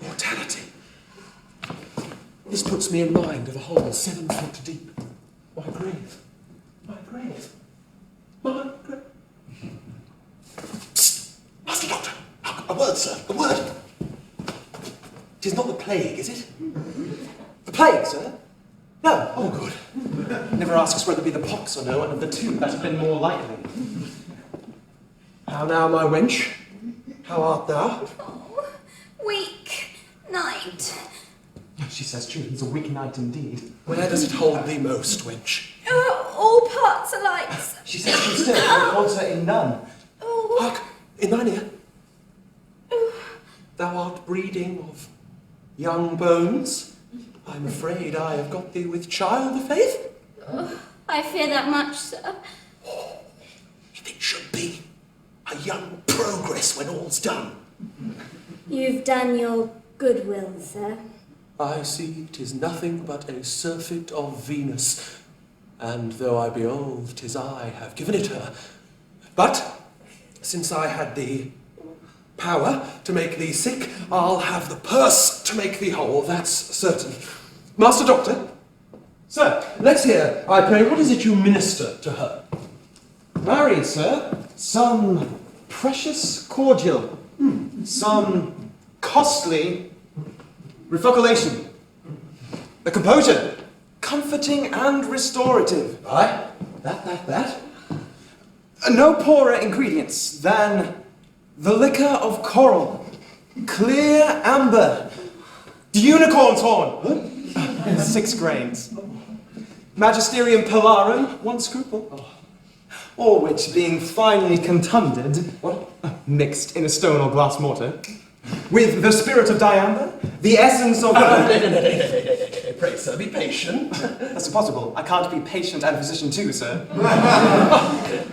Mortality. This puts me in mind of a hole 7 foot deep. My grave. My grave. My grave. Psst! Master Doctor! A word, sir, a word! 'Tis not the plague, is it? The plague, sir? No. Oh, good. Never asks whether it be the pox or no, and of the two, that have been more likely. How now, my wench? How art thou? Oh, weak night. She says true, he's a weak knight indeed. Where does it hold thee most, wench? Oh, all parts alike. She says true still, he calls her in none. Oh, Hark, in thine ear. Thou art breeding of young bones. I'm afraid I have got thee with child of faith. I fear that much, sir. If it should be a young progress when all's done. You've done your good will, sir. I see 'tis nothing but a surfeit of Venus, and though I be old, 'tis I have given it her. But since I had the power to make thee sick, I'll have the purse to make thee whole, that's certain. Master Doctor? Sir, let's hear, I pray, what is it you minister to her? Married, sir, some precious cordial, some costly refoculation, the composure, comforting and restorative. Aye, that. No poorer ingredients than the liquor of coral, clear amber, the unicorn's horn, 6 grains, magisterium pilarum, 1 scruple, Or which, being finely contunded, mixed in a stone or glass mortar, with the spirit of diamber, the essence of... Pray, sir, be patient. That's impossible. I can't be patient and physician too, sir.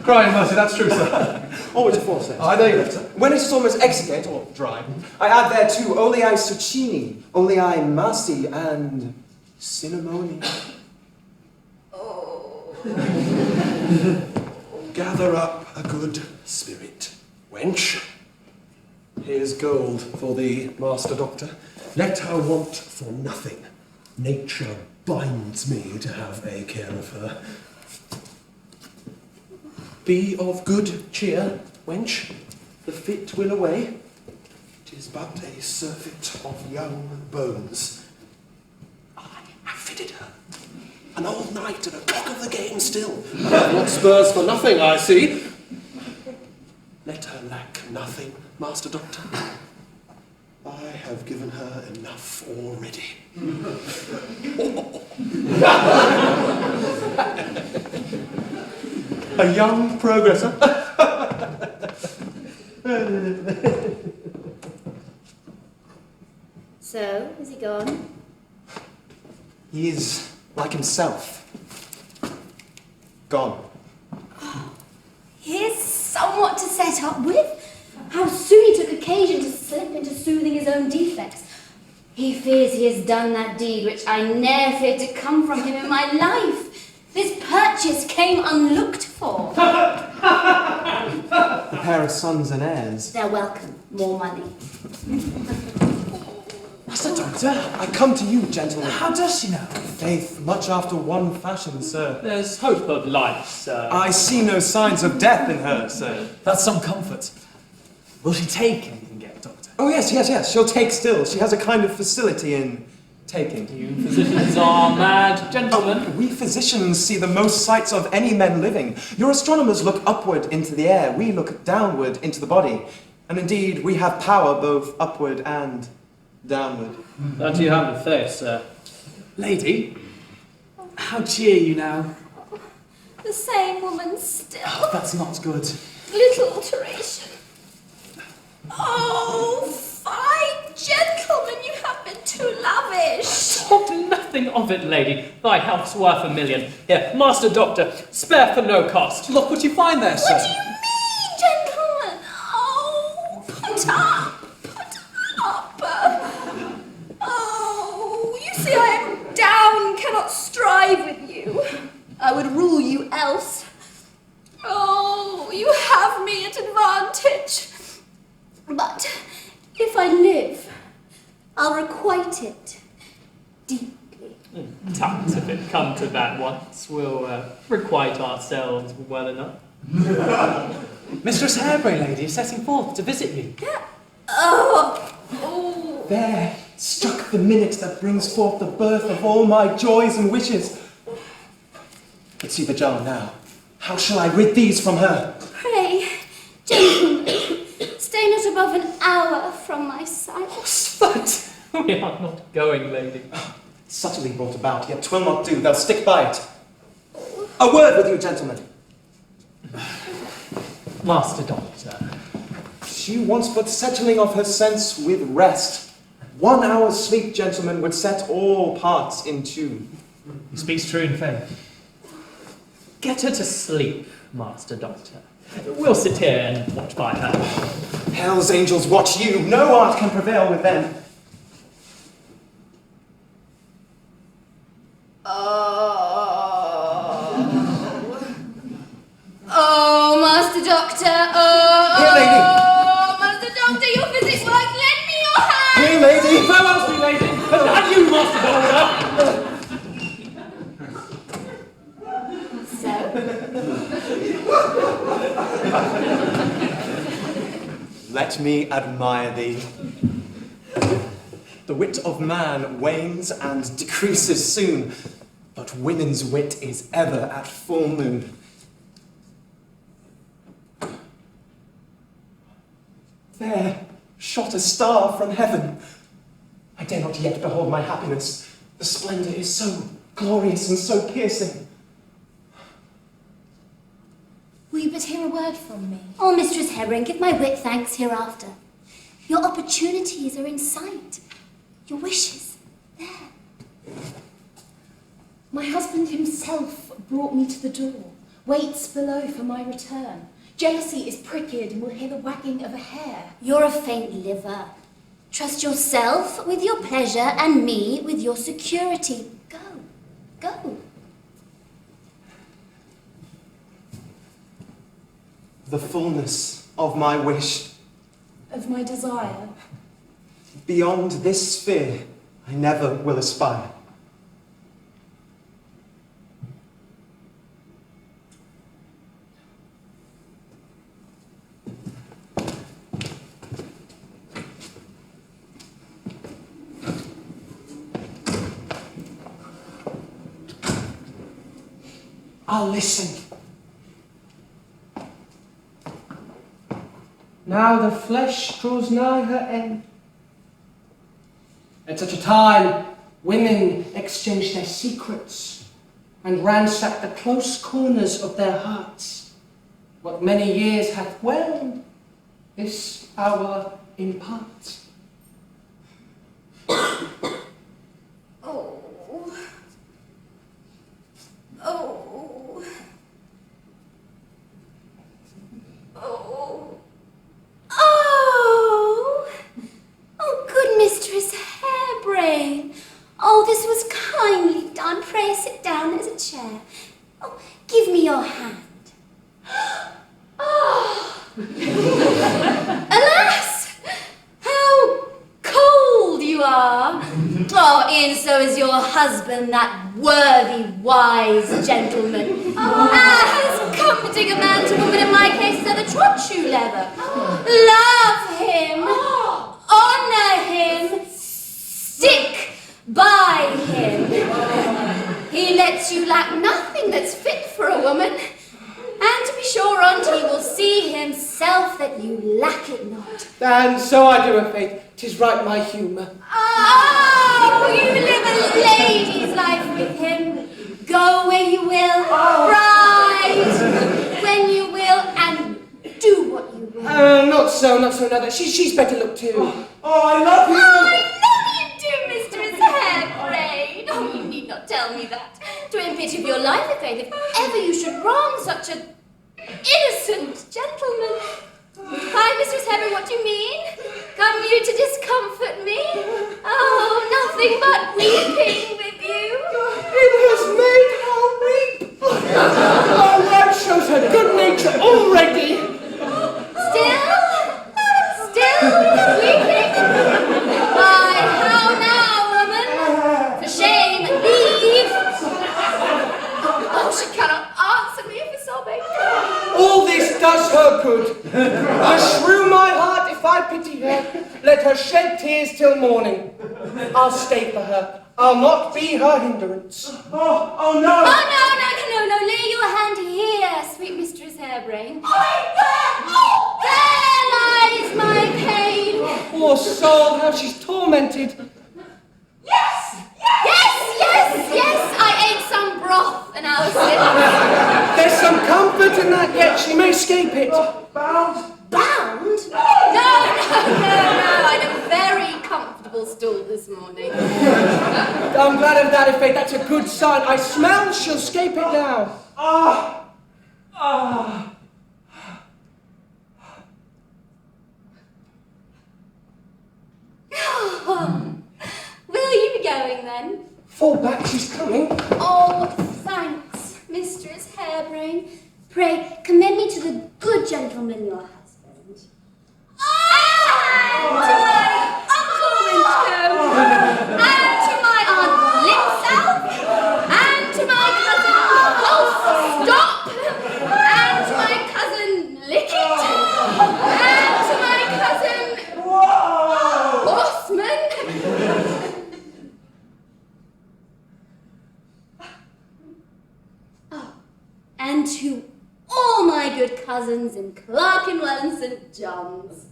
Crying mercy, that's true, sir. Or which aforesaid. I know you left, sir. When it is almost exigate, or dry, I add thereto olei succini, olei masi, and cinnamoni. Gather up a good spirit, wench. Here's gold for thee, Master Doctor. Let her want for nothing. Nature binds me to have a care of her. Be of good cheer, wench. The fit will away. 'Tis but a surfeit of young bones. I have fitted her. An old knight and a cock of the game still. I have not spurs for nothing, I see. Let her lack nothing, Master Doctor. I have given her enough already. A young progressor. So, is he gone? He is like himself. Gone. Here's somewhat to set up with. How soon he took occasion to slip into soothing his own defects. He fears he has done that deed which I ne'er feared to come from him in my life. This purchase came unlooked for. A pair of sons and heirs. They're welcome. More money. Master Doctor, I come to you, gentlemen. how does she know? Faith, much after one fashion, sir. There's hope of life, sir. I see no signs of death in her, sir. That's some comfort. Will she take anything yet, Doctor? Oh, yes. She'll take still. She has a kind of facility in taking. You physicians are mad gentlemen. Oh, we physicians see the most sights of any men living. Your astronomers look upward into the air. We look downward into the body. And indeed, we have power both upward and downward. That you have the face, sir. Lady, how cheer you now? The same woman still. That's not good. Little alteration. Oh, fine gentlemen, you have been too lavish. Talk nothing of it, lady. Thy health's worth $1 million. Here, Master Doctor, spare for no cost. Look what you find there, sir. What do you mean, gentlemen? Oh, put up. Oh, you see I am down, cannot strive with you. I would rule you else. Oh, you have me at advantage. But if I live, I'll requite it deeply. Tut, if it come to that once, we'll requite ourselves well enough. Mistress Harebrain, lady, is setting forth to visit you. Oh. There, struck the minute that brings forth the birth of all my joys and wishes. But see the jar now. How shall I rid these from her? Pray, gentlemen, stay not above an hour from my sight. But We are not going, lady. subtly brought about, yet 'twill not do. They'll stick by it. A word with you, gentlemen. Master Doctor. She wants but settling of her sense with rest. 1 hour's sleep, gentlemen, would set all parts in tune. He speaks true in faith. Get her to sleep, Master Doctor. We'll sit here and watch by her. Hell's angels watch you. No art can prevail with them. Oh, Master Doctor. Oh, Here, lady. Master Doctor, your physics work. Lend me your hand. Here, lady. Farewell, sweet lady. And you, Master Doctor. So, Let me admire thee. The wit of man wanes and decreases soon, but women's wit is ever at full moon. There shot a star from heaven. I dare not yet behold my happiness. The splendor is so glorious and so piercing. will word from me? Oh, Mistress Hebron, give my wit thanks hereafter. Your opportunities are in sight. Your wishes, there. My husband himself brought me to the door, waits below for my return. Jealousy is pricked and will hear the wagging of a hair. You're a faint liver. Trust yourself with your pleasure and me with your security. Go, go. The fullness of my wish. Of my desire. Beyond this sphere, I never will aspire. I'll listen. Now the flesh draws nigh her end. At such a time, women exchange their secrets and ransack the close corners of their hearts. What many years hath whelmed, this hour imparts. Oh. Oh. Oh. Oh. Oh, good Mistress Hairbrain. Oh, this was kindly done. Pray sit down. There's a chair. Oh, give me your hand. Oh. Alas! How cold you are. Oh, and so is your husband, that worthy, wise gentleman. As comforting a man to woman in my case is the trot-shoe leather. Love him. Honour him. Stick by him. He lets you lack nothing that's fit for a woman. And to be sure on't he will see himself that you lack it not. And so I do, a faith. 'Tis right my humour. Oh, you live a lady's life with him. Go where you will, ride when you will, and do what you will. Not so now that she's better look too. Oh, I love you! Oh, I know you do, Mistress Hairbrain. Oh, you need not tell me that. To impit of your life, if ever you should wrong such an innocent gentleman. Hi, Mistress Hairbrain, what do you mean? Come you to discomfort me? Oh, nothing but weeping with you. It has made her weep. My wife shows her good nature already. Still weeping? Why, how now, woman? For shame, leave. Oh, she cannot answer me for sobbing. All this does her good. Beshrew my heart if I pity her. Let her shed tears till morning. I'll stay for her. I'll not be her hindrance. Oh no! Oh, no. Lay your hand here, sweet Mistress Hairbrain. There lies my pain. Poor soul, how she's tormented. Yes. I ate some broth an hour since. There's some comfort in that yet. She may escape it. Bound? Bound? No. I had a very comfortable stool this morning. I'm glad of that, Faith. That's a good sign. I smell she'll escape it now. Will you be going then? Fall back, she's coming. Oh, thanks, Mistress Hairbrain. Pray, commend me to the good gentleman, your husband. And to my Uncle Winchcombe, and to my Aunt Lipsal, and to my cousin Stop, and to my cousin Lickit, and to my cousin Horseman. And to all my good cousins in Clerkenwell and St. John's.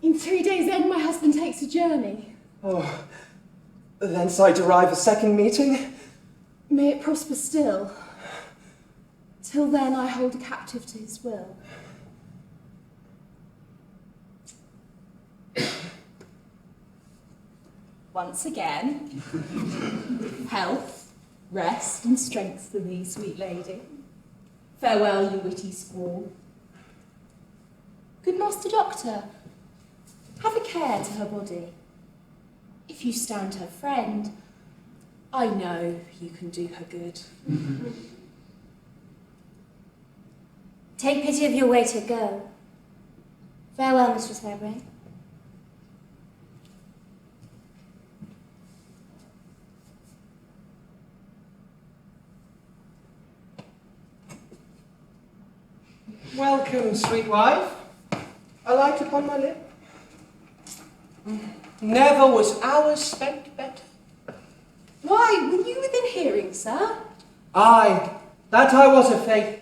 In 3 days' end, my husband takes a journey. Oh, thence I derive a second meeting? May it prosper still. Till then, I hold captive to his will. Once again, health, rest, and strength for thee, sweet lady. Farewell, you witty squaw. Good Master Doctor, have a care to her body. If you stand her friend, I know you can do her good. Take pity of your way to go. Farewell, Mistress Fairbrain. Welcome, sweet wife. A light upon my lip. Never was hours spent better. Why, were you within hearing, sir? Aye, that I was, a faith.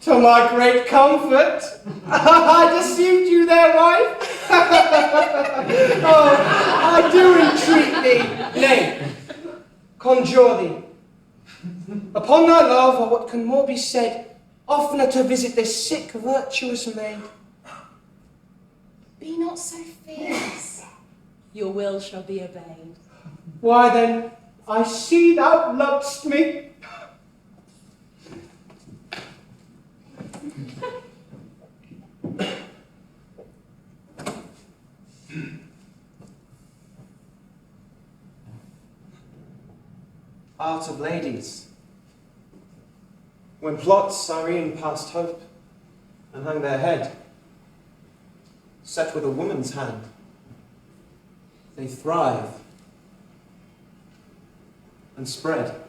To my great comfort. I deceived you there, wife. Oh, I do entreat thee, nay, conjure thee, upon thy love, or what can more be said, oftener to visit this sick, virtuous maid. Be not so fierce. Your will shall be obeyed. Why then, I see thou lovest me. Art of ladies. When plots serene past hope, and hang their head, set with a woman's hand, they thrive and spread.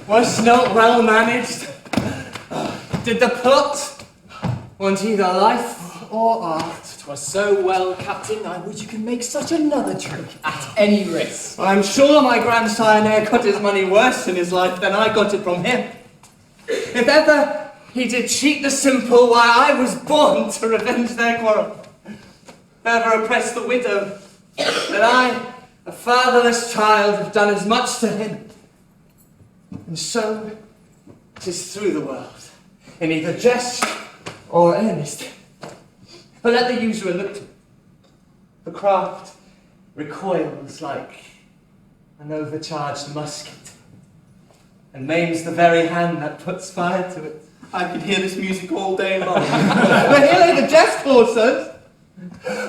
Was not well managed? Did the plot want either life or art? 'Twas so well, Captain, I would you could make such another trick at any risk. I'm sure my grandsire ne'er got his money worse in his life than I got it from him. If ever he did cheat the simple, why I was born to revenge their quarrel. If ever oppressed the widow, then I, a fatherless child, have done as much to him. And so, 'tis through the world, in either jest or earnest. But let the usurer look to it. The craft recoils like an overcharged musket, and maims the very hand that puts fire to it. I could hear this music all day long. But here lay the jest, horses.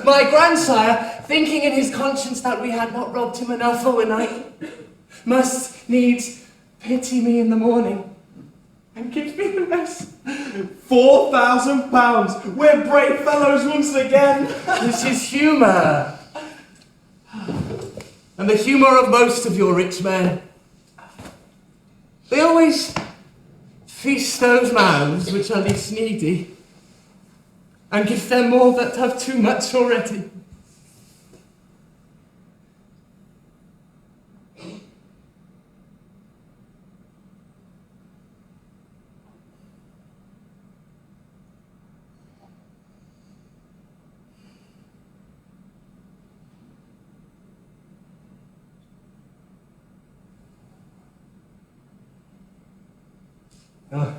My grandsire, thinking in his conscience that we had not robbed him enough for a night, must needs pity me in the morning and give me the rest. £4,000! We're brave fellows once again! This is humour. And the humour of most of your rich men. They always feast those mouths which are least needy, and give them more that have too much already. A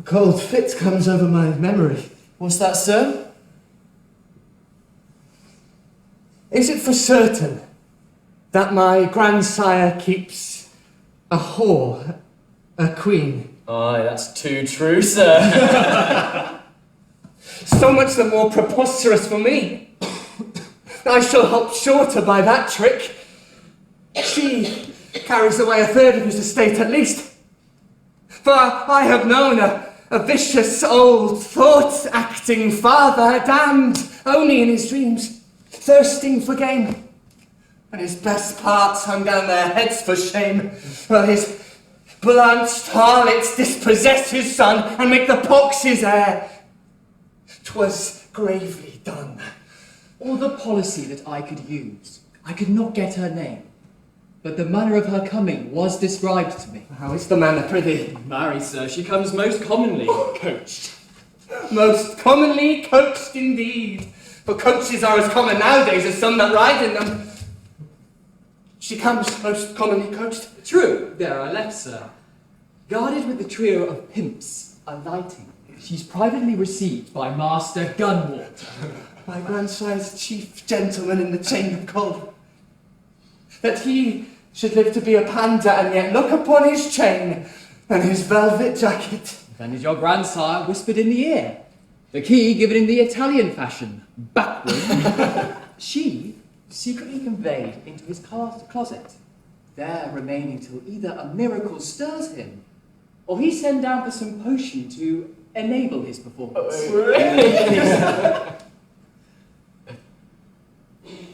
cold fit comes over my memory. What's that, sir? Is it for certain that my grandsire keeps a whore, a queen? Aye, that's too true, sir. So much the more preposterous for me. I shall hop shorter by that trick. She carries away a third of his estate at least. For I have known a vicious old thought-acting father, damned only in his dreams, thirsting for gain, and his best parts hung down their heads for shame, while his blanched harlots dispossess his son and make the pox his heir. 'Twas gravely done. Or the policy that I could use. I could not get her name, but the manner of her coming was described to me. How is the manner, prithee? Marry, sir, she comes most commonly coached. Most commonly coached indeed, for coaches are as common nowadays as some that ride in them. She comes most commonly coached. True, there I left, sir. Guarded with the trio of pimps, alighting, she's privately received by Master Gunwater, my grandsire's chief gentleman in the chain of gold. That he should live to be a panda and yet look upon his chain and his velvet jacket. Then is your grandsire whispered in the ear, the key given in the Italian fashion, backward. She secretly conveyed into his closet, there remaining till either a miracle stirs him, or he send down for some potion to enable his performance.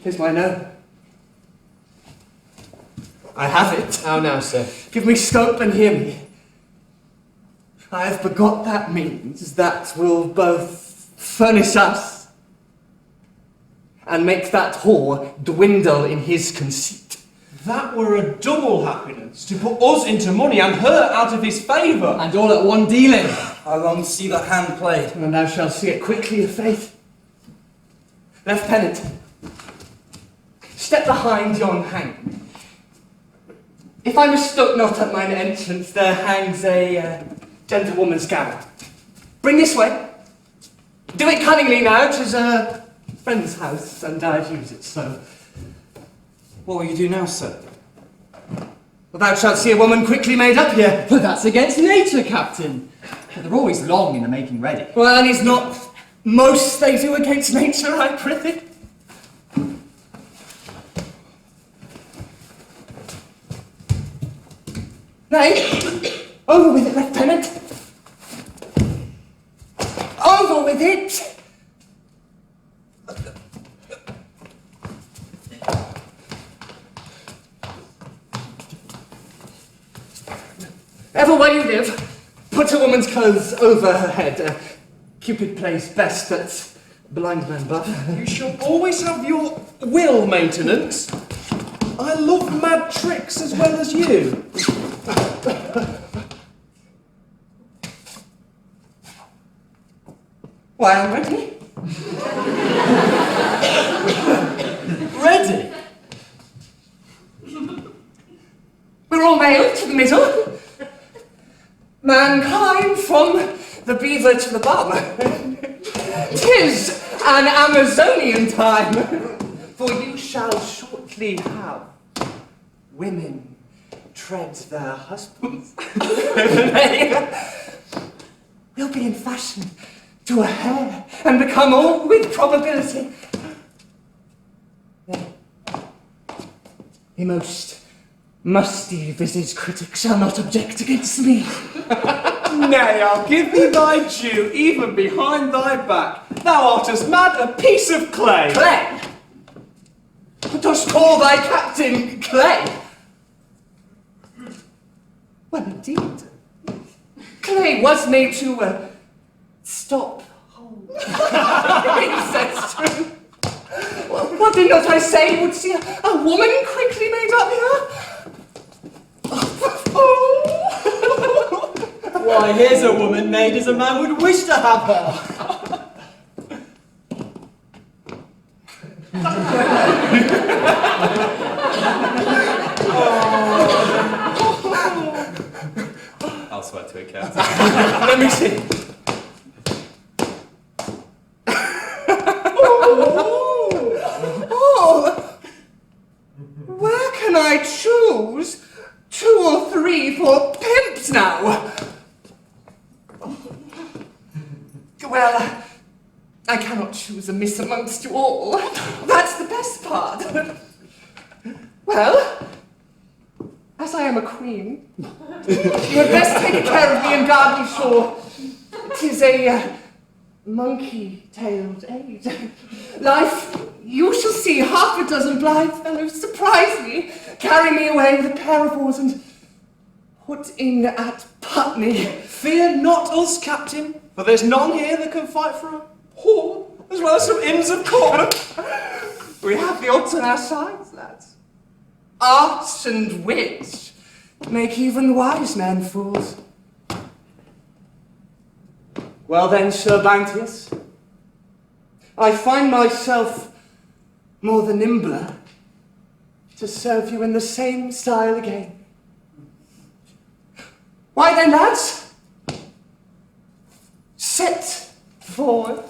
Here's my note. I have it. How now, sir? Give me scope and hear me. I have begot that means that will both furnish us and make that whore dwindle in his conceit. That were a double happiness, to put us into money and her out of his favour. And all at one dealing. I long to see that hand played. And thou shalt see it quickly, of faith. Lieutenant, step behind yon hanging. If I mistook not at mine entrance, there hangs a gentlewoman's gown. Bring this way. Do it cunningly now, 'tis a friend's house, and I'd use it so. What will you do now, sir? Well, thou shalt see a woman quickly made up here. But that's against nature, Captain. They're always long in the making ready. Well, and is not most they do against nature, I prithee? Nay, over with it, Lieutenant. Over with it. Ever where you live, put a woman's clothes over her head. Cupid plays best at blind man buff. You shall always have your will maintenance. I love mad tricks as well as you. Why, I'm ready. Ready? We're all male to the middle. Mankind from the beaver to the bum. 'Tis an Amazonian time, for you shall shortly have women tread their husbands. We'll be in fashion to a hair and become all with probability. The most musty-visaged critic shall not object against me. Nay, I'll give thee thy due, even behind thy back. Thou art as mad a piece of clay. Clay? Dost call thy captain clay? Well, indeed. Clay was made to stop hold. That's true. Well, what did not I say would see a woman quickly made up here? Why, here's a woman made as a man would wish to have her. I'll swear to it, Captain. Let me see. Oh, where can I choose 2 or 3 for pimps now? Well, I cannot choose a miss amongst you all. That's the best part. Well, as I am a queen, you had best take care of me and guard me sure. 'Tis a monkey-tailed age. Life, you shall see half a dozen blithe fellows surprise me, carry me away with a pair of oars and put in at Putney. Fear not us, Captain, for there's none here that can fight for a hall, as well as some inns of corn. We have the odds on our sides, lads. Art and wit make even wise men fools. Well then, Sir Bounteous, I find myself more than nimbler to serve you in the same style again. Why then, lads, set forward.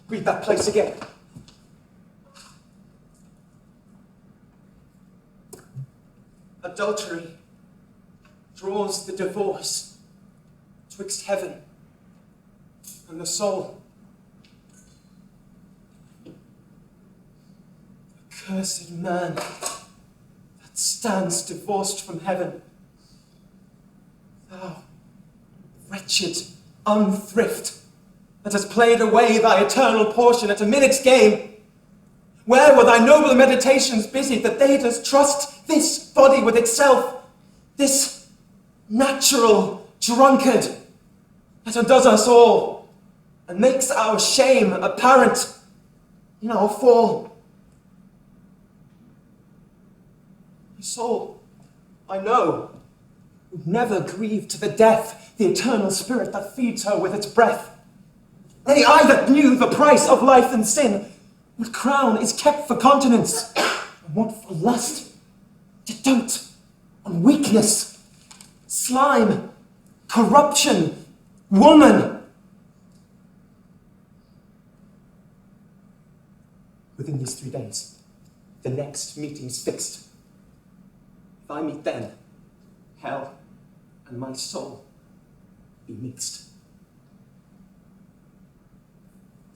Read that place again. Adultery draws the divorce twixt heaven and the soul. Accursed man that stands divorced from heaven. Thou wretched unthrift that has played away thy eternal portion at a minute's game. Where were thy noble meditations busied that they dost trust this body with itself, this natural drunkard that undoes us all and makes our shame apparent in our fall? My soul, I know, would never grieve to the death the eternal spirit that feeds her with its breath. Nay, I that knew the price of life and sin, what crown is kept for continence, and what for lust, to dote on weakness, slime, corruption, woman. Within these 3 days, the next meeting's fixed. If I meet then, hell and my soul be mixed.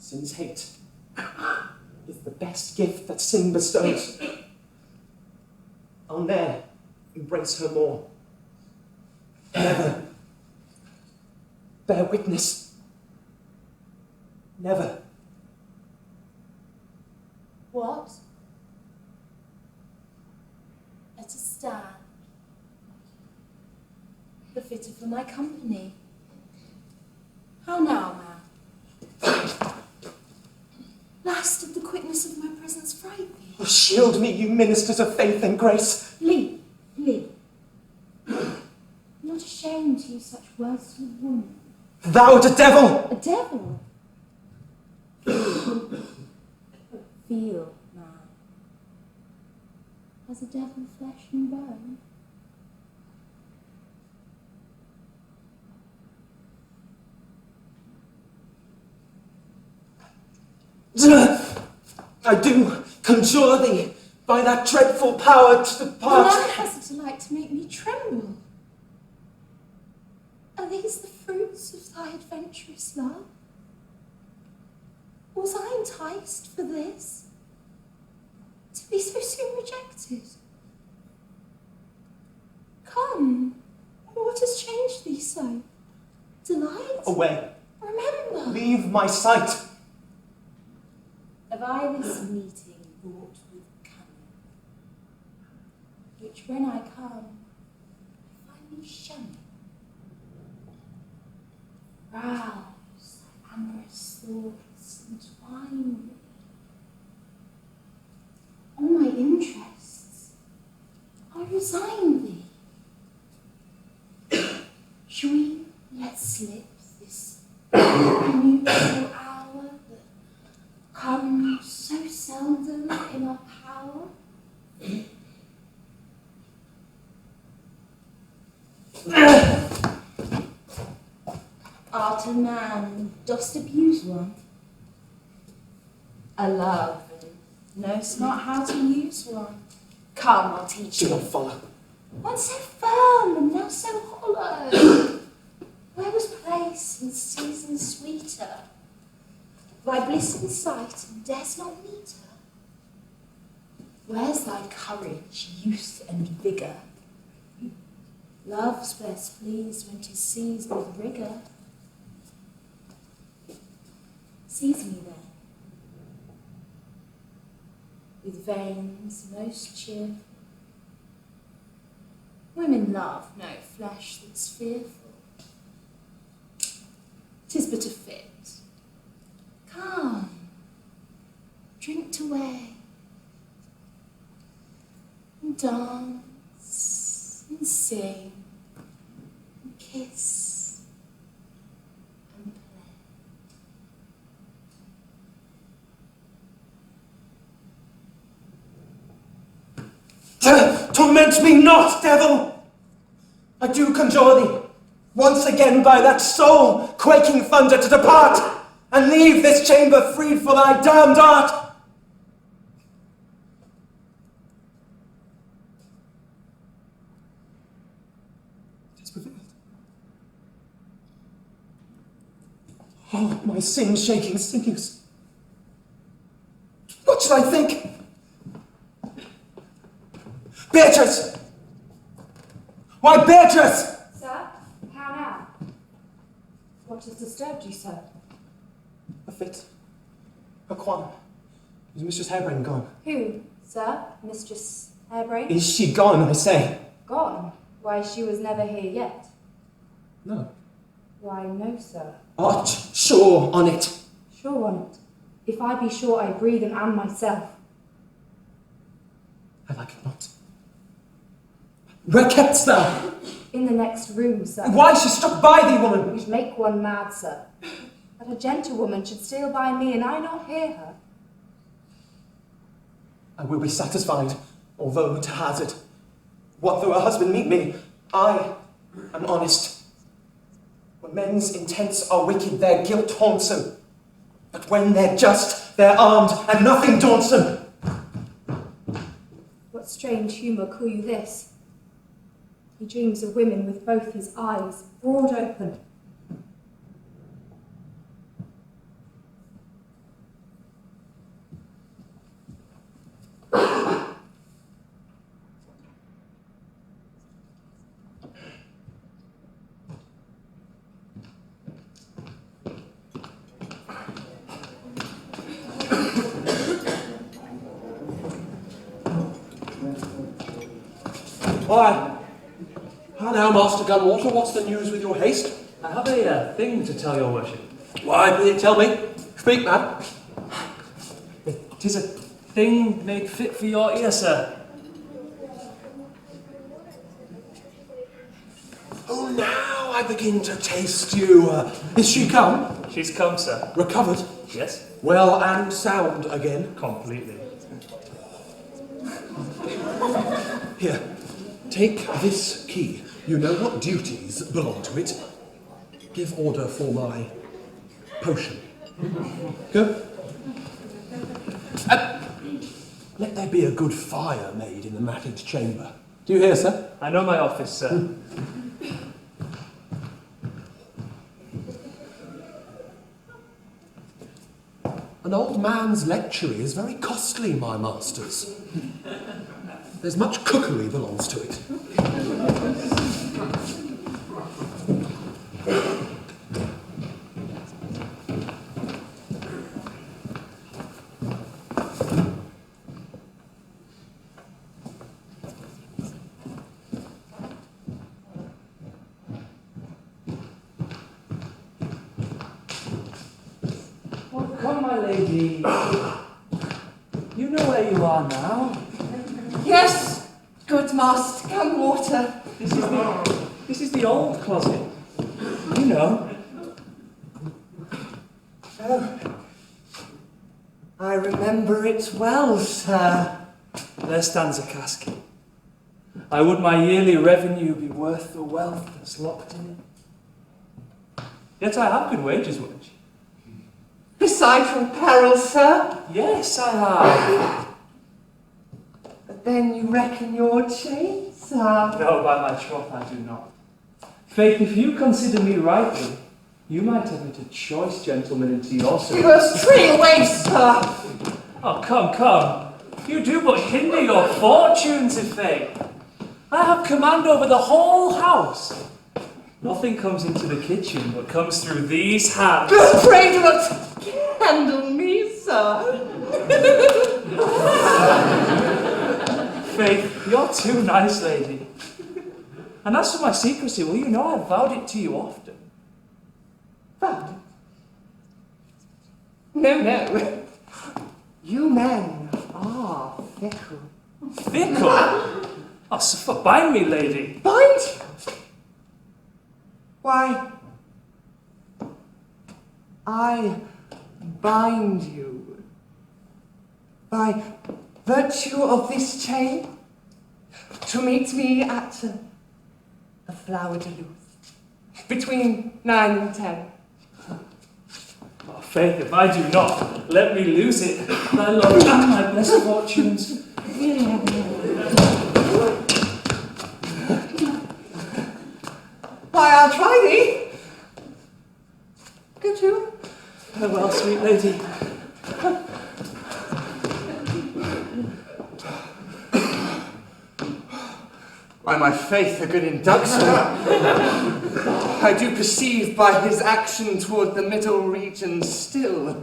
Sin's hate is the best gift that sin bestows. I'll ne'er embrace her more. Never bear witness. Never. What? Let us stand. The fitter for my company. How now, man? Last did the quickness of my presence fright thee? Oh, shield me, you ministers of faith and grace. Lee. I'm not ashamed to use such words to a woman. Thou art a devil! A devil? Feel, man. Has a devil flesh and bone? I do conjure thee by that dreadful power to The depart. man has a delight to make me tremble. Are these the fruits of thy adventurous love? Was I enticed for this? To be so soon rejected? Come, what has changed thee so? Delight? Away. Remember. Leave my sight. Have I this meeting brought with cunning, which when I come, I find me shunning? Rouse thy amorous thoughts and twine me. On my interests, I resign thee. Shall we let slip this mutual hour that comes so seldom in our power? Art a man and dost abuse one? A love and know'st not how to use one? Come, I'll teach Do you. not follow. Once so firm and now so hollow, where was place and season sweeter? Thy bliss in sight and darest not meet her. Where's thy courage, youth and vigour? Love's best pleased when 'tis seized with rigour. Seize me then, with veins most cheerful. Women love no flesh that's fearful. 'Tis but a fit. Come, drink away, and dance, and sing, and kiss, and play. Torment me not, devil! I do conjure thee, once again by that soul-quaking thunder to depart, and leave this chamber freed for thy damned art. It has prevailed. Oh, my sin-shaking sinews. What should I think? Beatrice! Why, Beatrice! Sir, how now? What has disturbed you, sir? A fit. A qualm. Is Mistress Harebrain gone? Who, sir? Mistress Harebrain? Is she gone, I say? Gone? Why, she was never here yet. No. Why, no, sir. Art sure on it. Sure on it. If I be sure, I breathe and am myself. I like it not. Where kept'st thou? In the next room, sir. Why she struck by thee, woman? Which make one mad, sir. That a gentlewoman should steal by me and I not hear her. I will be satisfied, although to hazard. What though a husband meet me? I am honest. When men's intents are wicked, their guilt haunts them. But when they're just, they're armed, and nothing daunts them. What strange humour call you this? He dreams of women with both his eyes broad open. Why? How now, Master Gunwater, what's the news with your haste? I have a thing to tell your worship. Why, please tell me. Speak, man. 'Tis a thing made fit for your ear, sir. Oh, now I begin to taste you. Is she come? She's come, sir. Recovered? Yes? Well and sound again? Completely. Here, take this key. You know what duties belong to it. Give order for my potion. Go. Let there be a good fire made in the matted chamber. Do you hear, sir? I know my office, sir. An old man's lectury is very costly, my masters. There's much cookery belongs to it. Come, my lady. You know where you are now. Yes, good master, come water. This is the old closet. You know. Oh, I remember it well, sir. There stands a casket. I would my yearly revenue be worth the wealth that's locked in it. Yet I have good wages, wench. Beside from peril, sir. Yes, I have. But then you reckon your chain, sir. No, by my troth, I do not. Faith, if you consider me rightly, you might admit a choice gentleman into your service. You must stray away, sir. Oh, come, come. You do but hinder your fortunes, if faith. I have command over the whole house. Nothing comes into the kitchen but comes through these hands. Pray do not handle me, sir. Faith, you're too nice, lady. And as for my secrecy, well, you know I've vowed it to you often. Vowed? No. You men are fickle. Fickle? Oh, so bind me, lady. Bind you? Why, I bind you by virtue of this chain to meet me at the Flower de Luce between 9 and 10. Oh, Faith, if I do not, let me lose it. Thy love and my blessed fortunes. Why, I'll try thee. Go to. Farewell, sweet lady. By my faith, a good induction. I do perceive by his action toward the middle region still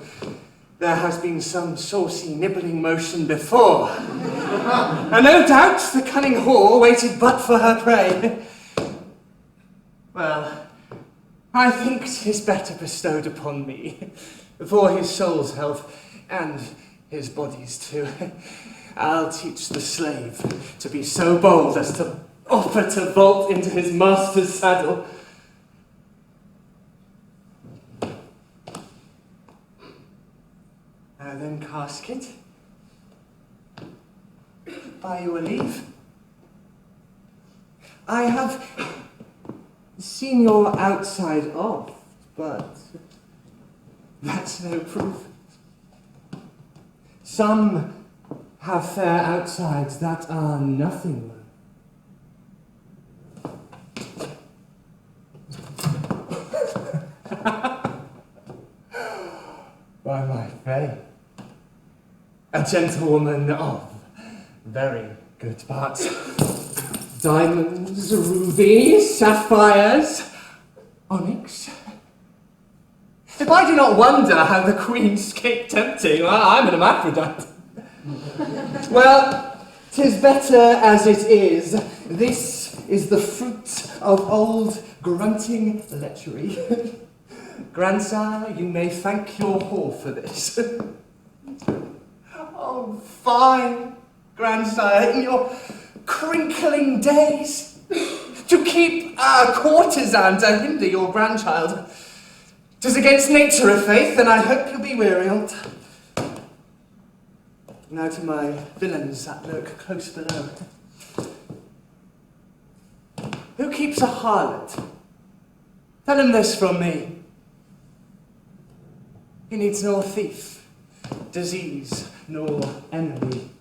there has been some saucy nibbling motion before. And no doubt the cunning whore waited but for her prey. Well, I think 'tis better bestowed upon me, for his soul's health and his body's too. I'll teach the slave to be so bold as to offer to vault into his master's saddle. Now then, casket, by your leave. I have seen your outside off, but that's no proof. Some have fair outsides that are nothing. By my faith, a gentlewoman of very good parts. Diamonds, rubies, sapphires, onyx. If I do not wonder how the queen escaped tempting, well, I'm an hermaphrodite. Well, 'tis better as it is. This is the fruit of old grunting lechery. Grandsire, you may thank your whore for this. Oh, fine, grandsire, in your crinkling days, to keep a courtesan to hinder your grandchild. 'Tis against nature, of faith, and I hope you'll be weary on't. Now to my villains that lurk close below. Who keeps a harlot? Tell him this from me. He needs nor thief, disease, nor enemy.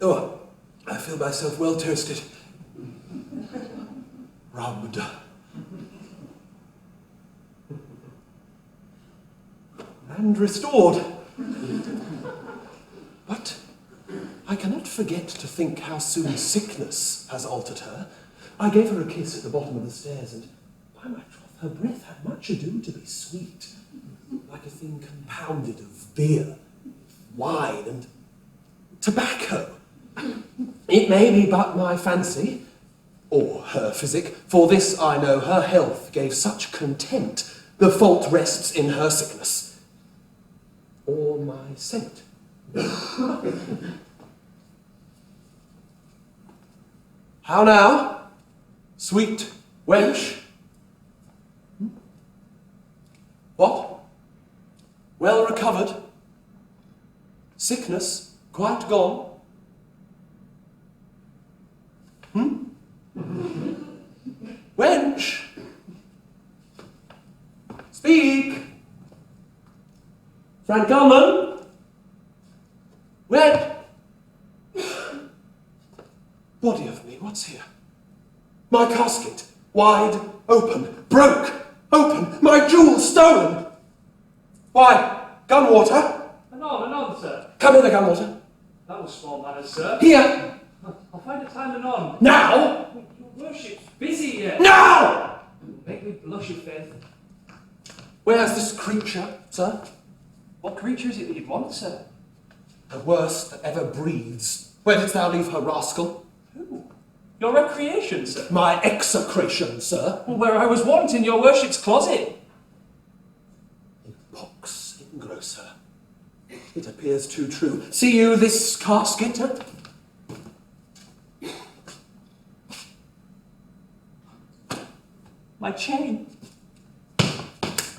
Oh, I feel myself well toasted. Rubbed. And restored. But I cannot forget to think how soon sickness has altered her. I gave her a kiss at the bottom of the stairs, and by my troth, her breath had much ado to be sweet, like a thing compounded of beer, wine, and tobacco. It may be but my fancy, or her physic, for this I know her health gave such content, the fault rests in her sickness, or my scent. How now, sweet wench? What? Well recovered? Sickness quite gone? Wench? Speak! Frank Gulman? Where? Body of me, what's here? My casket, wide open, broke open, my jewels stolen! Why, Gunwater? Anon, sir. Come hither, Gunwater. That was small matters, sir. Here! I'll find a time anon. Now! Your worship's busy yet. Now! Make me blush, your faith. Where's this creature, sir? What creature is it that you'd want, sir? The worst that ever breathes. Where didst thou leave her, rascal? Who? Your recreation, sir. My execration, sir. Well, where I was wont, in your worship's closet. Pox engrosser. It appears too true. See you this casket? Huh? My chain.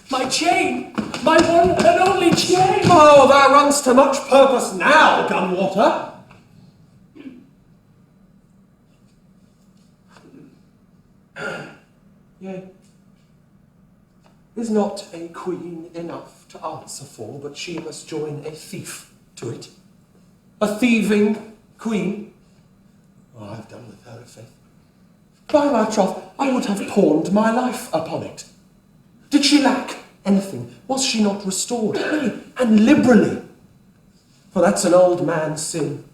My chain! My one and only chain! Oh, thou runs to much purpose now, Gunwater. Yea. Is not a queen enough to answer for, but she must join a thief to it? A thieving queen? Oh, I've done with her, faith. By my troth, I would have pawned my life upon it. Did she lack anything? Was she not restored? Nay, and liberally. For that's an old man's sin.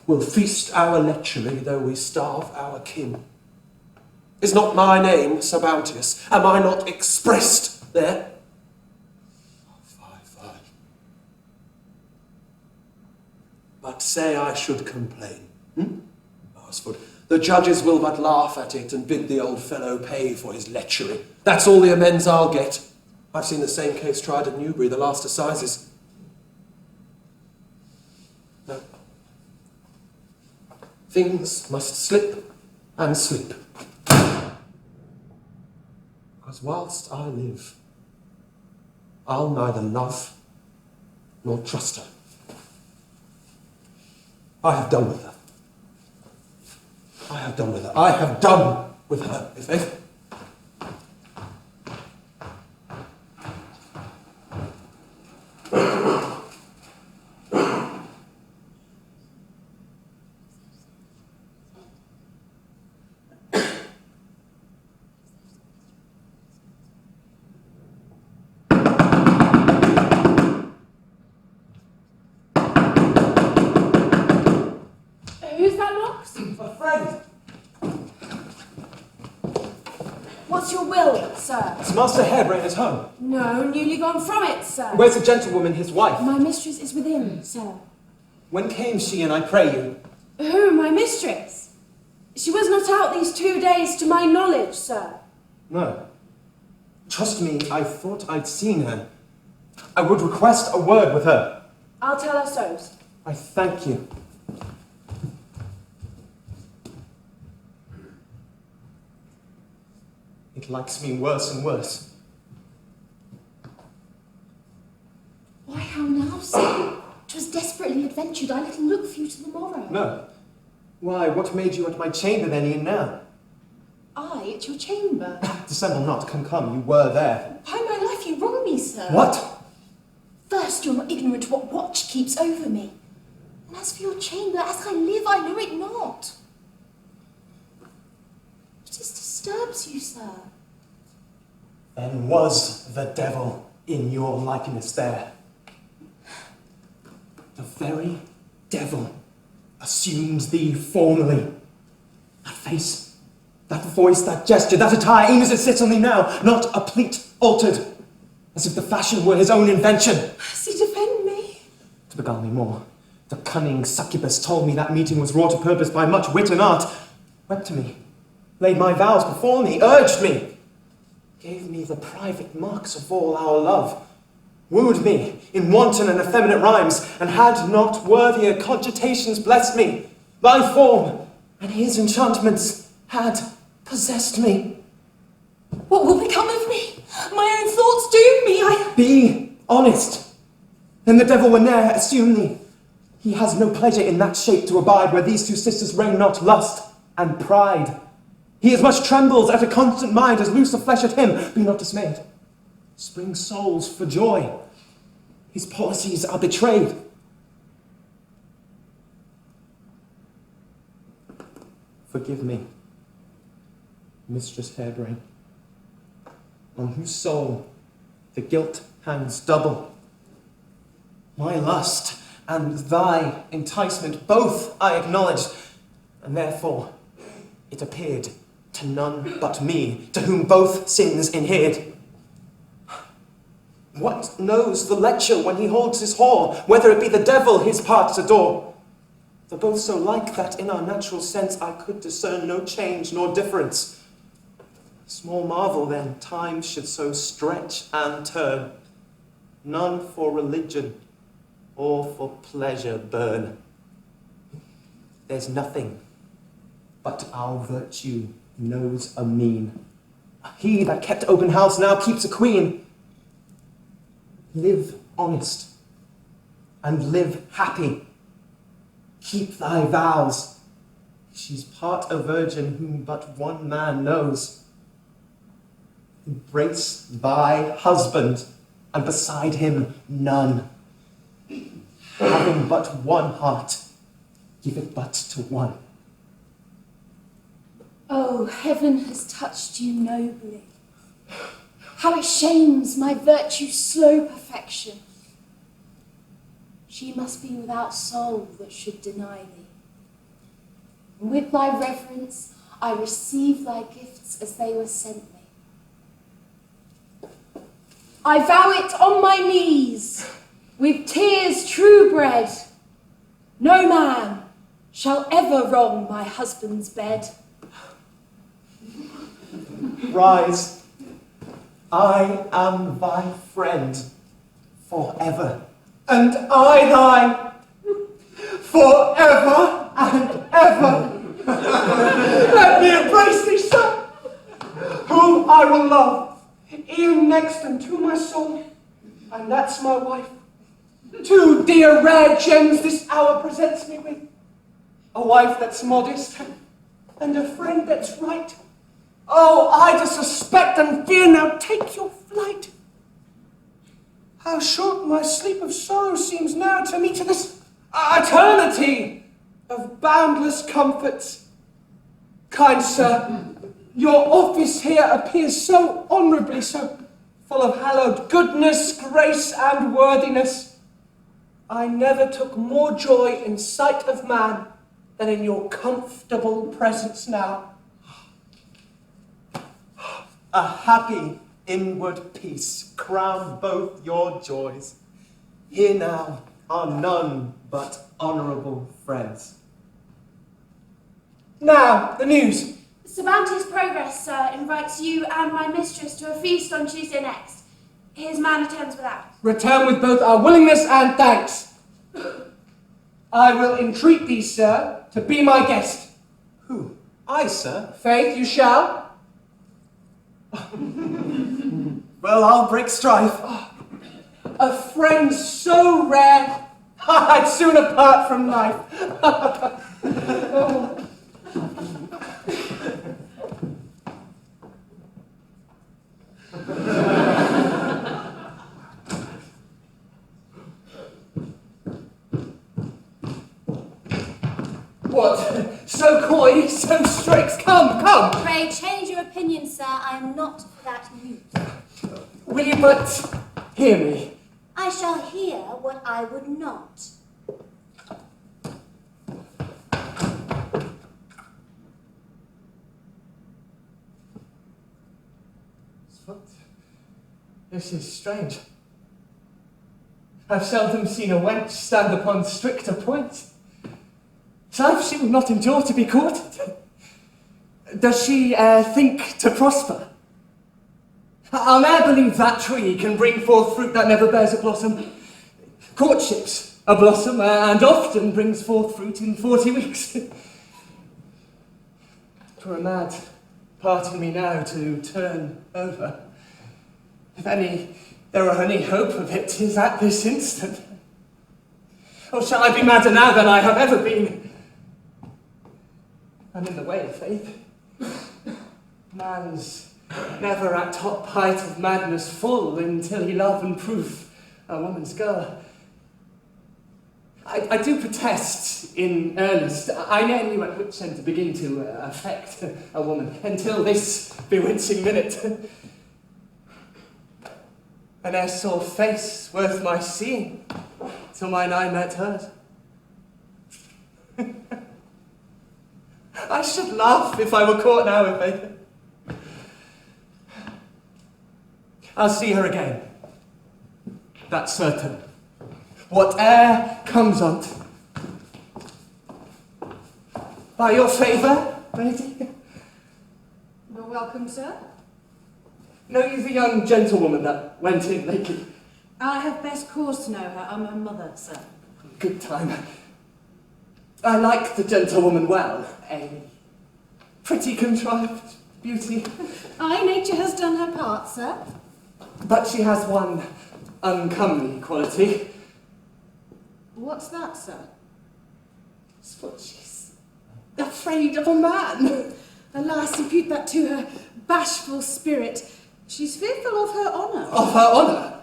We'll feast our lechery, though we starve our kin. Is not my name Sir Bounteous? Am I not expressed there? Fie. But say I should complain. Marsford, the judges will but laugh at it and bid the old fellow pay for his lechery. That's all the amends I'll get. I've seen the same case tried at Newbury, the last assizes. No. Things must slip and sleep. Because whilst I live, I'll neither love nor trust her. I have done with her. I have done with her. I have done with her, if. Who's that knocks? A friend. What's your will, sir? Is Master Harebrain at home? No, newly gone from it, sir. Where's the gentlewoman, his wife? My mistress is within, sir. When came she, and I pray you? Who, my mistress? She was not out these 2 days to my knowledge, sir. No. Trust me, I thought I'd seen her. I would request a word with her. I'll tell her so. I thank you. It likes me worse and worse. Why, how now, sir? 'Twas desperately adventured. I little look for you to the morrow. No. Why, what made you at my chamber then, e'en now? I, at your chamber? Dissemble not, come, you were there. By my life, you wrong me, sir. What? First, you're not ignorant what watch keeps over me. And as for your chamber, as I live, I know it not. What disturbs you, sir? Then was the devil in your likeness there. The very devil assumed thee formally. That face, that voice, that gesture, that attire, even as it sits on thee now, not a pleat altered, as if the fashion were his own invention. Mercy, defend me. To beguile me more, the cunning succubus told me that meeting was wrought to purpose by much wit and art, wept to me, laid my vows before me, urged me, gave me the private marks of all our love, wooed me in wanton and effeminate rhymes, and had not worthier cogitations blessed me. Thy form and his enchantments had possessed me. What will become of me? My own thoughts doom me. Be honest, then the devil will ne'er assume thee. He has no pleasure in that shape to abide where these two sisters reign not lust and pride. He as much trembles at a constant mind as loose of flesh at him. Be not dismayed. Spring souls for joy. His policies are betrayed. Forgive me, Mistress Harebrain, on whose soul the guilt hangs double. My lust and thy enticement both I acknowledged, and therefore it appeared to none but me, to whom both sins inhered. What knows the lecher when he holds his whore, whether it be the devil his parts adore? They're both so like that in our natural sense I could discern no change nor difference. Small marvel then, time should so stretch and turn, none for religion or for pleasure burn. There's nothing but our virtue knows a mean. He that kept open house now keeps a queen. Live honest and live happy. Keep thy vows. She's part a virgin whom but one man knows. Embrace thy husband, and beside him none. Having but one heart, give it but to one. Oh, heaven has touched you nobly. How it shames my virtue's slow perfection. She must be without soul that should deny thee. And with thy reverence, I receive thy gifts as they were sent me. I vow it on my knees, with tears true bred. No man shall ever wrong my husband's bed. Rise, I am thy friend forever. And I thine forever and ever. Let me embrace thee, son, whom I will love, even next unto my soul, and that's my wife. Two dear rare gems this hour presents me with, a wife that's modest, and a friend that's right. Oh, I to suspect and fear, now take your flight. How short my sleep of sorrow seems now to me, to this eternity of boundless comforts. Kind sir, your office here appears so honourably, so full of hallowed goodness, grace, and worthiness. I never took more joy in sight of man than in your comfortable presence now. A happy inward peace crown both your joys. Here now are none but honourable friends. Now, the news. Sir Bounty's Progress, sir, invites you and my mistress to a feast on Tuesday next. His man attends without. Return with both our willingness and thanks. I will entreat thee, sir, to be my guest. Who? I, sir? Faith, you shall. Well, I'll break strife. A friend so rare, I'd sooner part from life. Oh. What? So coy, so strict. Come, come. Pray change your opinion, sir. I am not that mute. Will you but hear me? I shall hear what I would not. This is strange. I've seldom seen a wench stand upon stricter points. So she will not endure to be courted. Does she think to prosper? I'll ne'er believe that tree can bring forth fruit that never bears a blossom. Courtship's a blossom, and often brings forth fruit in 40 weeks. 'Twere a mad part in me now to turn over. If there were any hope of it, 'tis at this instant. Or shall I be madder now than I have ever been? I'm in the way of faith. Man's never at top height of madness full until he love and prove a woman's girl. I do protest in earnest. I ne'er knew at which end to begin to affect a woman until this bewitching minute. I ne'er saw face worth my seeing till mine eye met hers. I should laugh if I were caught now in faith. I'll see her again. That's certain. Whate'er comes on't. By your favour, lady? You're welcome, sir. Know you the young gentlewoman that went in lately? I have best cause to know her. I'm her mother, sir. Good time. I like the gentlewoman well. A pretty contrived beauty. Aye, nature has done her part, sir. But she has one uncomely quality. What's that, sir? She's afraid of a man. Alas, impute that to her bashful spirit. She's fearful of her honour. Of her honour?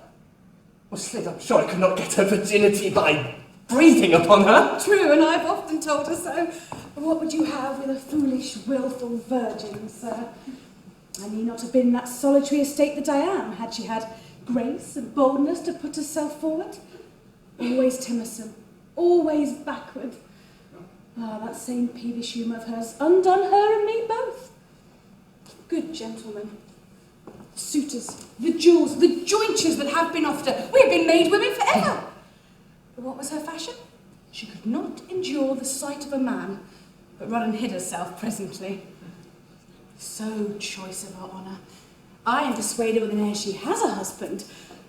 Well, Slid, I'm sure I could not get her virginity by breathing upon her. True, and I've often told her so. But what would you have with a foolish, wilful virgin, sir? I need not have been in that solitary estate that I am, had she had grace and boldness to put herself forward. Always timorsome, always backward. Ah, that same peevish humour of hers undone her and me both. Good gentlemen, suitors, the jewels, the jointures that have been offered her. We have been made women forever. But what was her fashion? She could not endure the sight of a man, but run and hid herself presently. So choice of her honour. I am persuaded when ere she has a husband,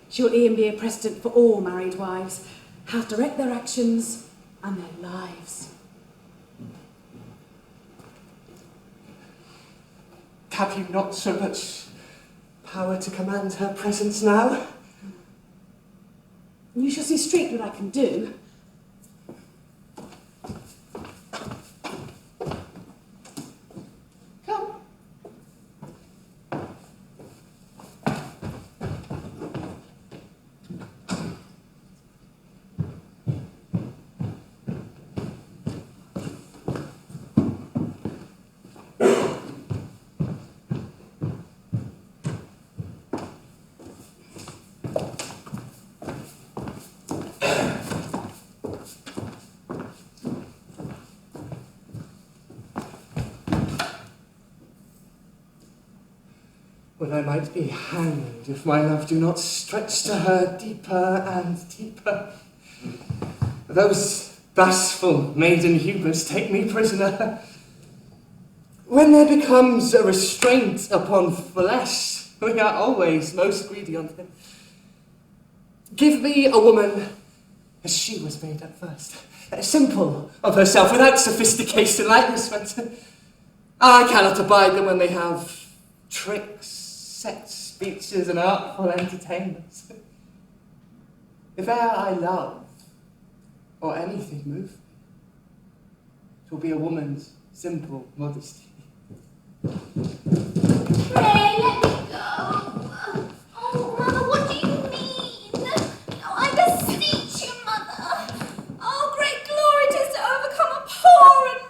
she will e'en be a precedent for all married wives, how to direct their actions and their lives. Have you not so much power to command her presence now? You shall see straight what I can do. Come. Well, I might be hanged if my love do not stretch to her deeper and deeper. Those bashful maiden Hubers take me prisoner. When there becomes a restraint upon flesh, we are always most greedy on them. Give me a woman as she was made at first, simple of herself, without sophistication like this one. I cannot abide them when they have tricks, set speeches, and artful entertainments. If e'er I love, or anything move me, 'twill be a woman's simple modesty. Pray let me go. Oh, Mother, what do you mean? Oh, I beseech you, Mother. Oh, great glory it is to overcome a poor and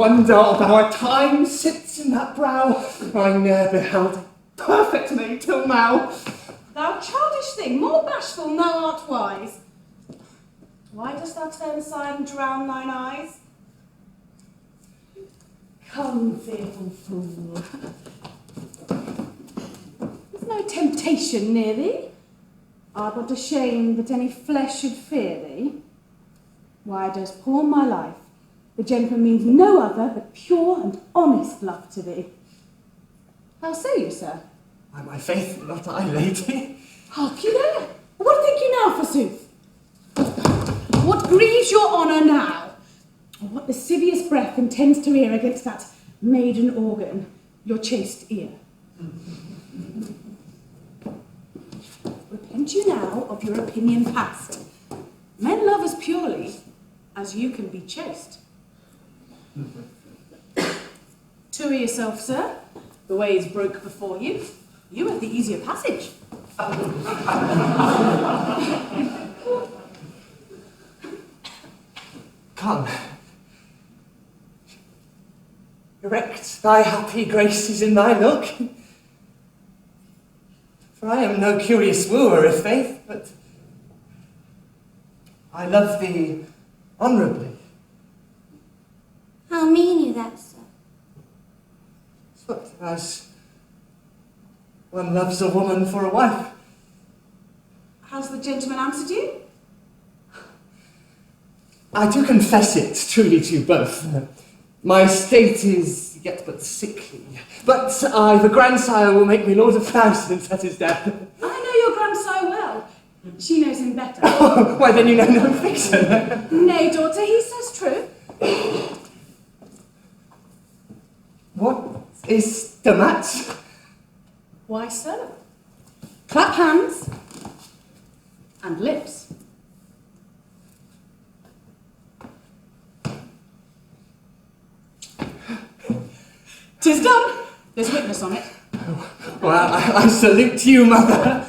wonder of our time sits in that brow. I ne'er beheld a perfect maid till now. Thou childish thing, more bashful now art wise. Why dost thou turn aside and drown thine eyes? Come, fearful fool. There's no temptation near thee. Art but ashamed that any flesh should fear thee. Why dost pawn my life? The gentleman means no other but pure and honest love to thee. How say you, sir? By my faith, not I, lady. Hark you there? What think you now, forsooth? What grieves your honour now? Or what lascivious breath intends to rear against that maiden organ, your chaste ear? Repent you now of your opinion past. Men love as purely as you can be chaste. To yourself, sir. The way is broke before you. You have the easier passage. Come. Erect thy happy graces in thy look. For I am no curious wooer, i' faith, but I love thee honourably. How mean you that, sir? But as one loves a woman for a wife. Has the gentleman answered you? I do confess it truly to you both. My state is yet but sickly, but I, the grandsire, will make me lord of thousands at his death. I know your grandsire well. She knows him better. Oh, why then you know no fiction. Nay, daughter, he says true. What is the match? Why so? Clap hands and lips. 'Tis done. There's witness on it. Well, I salute you, mother.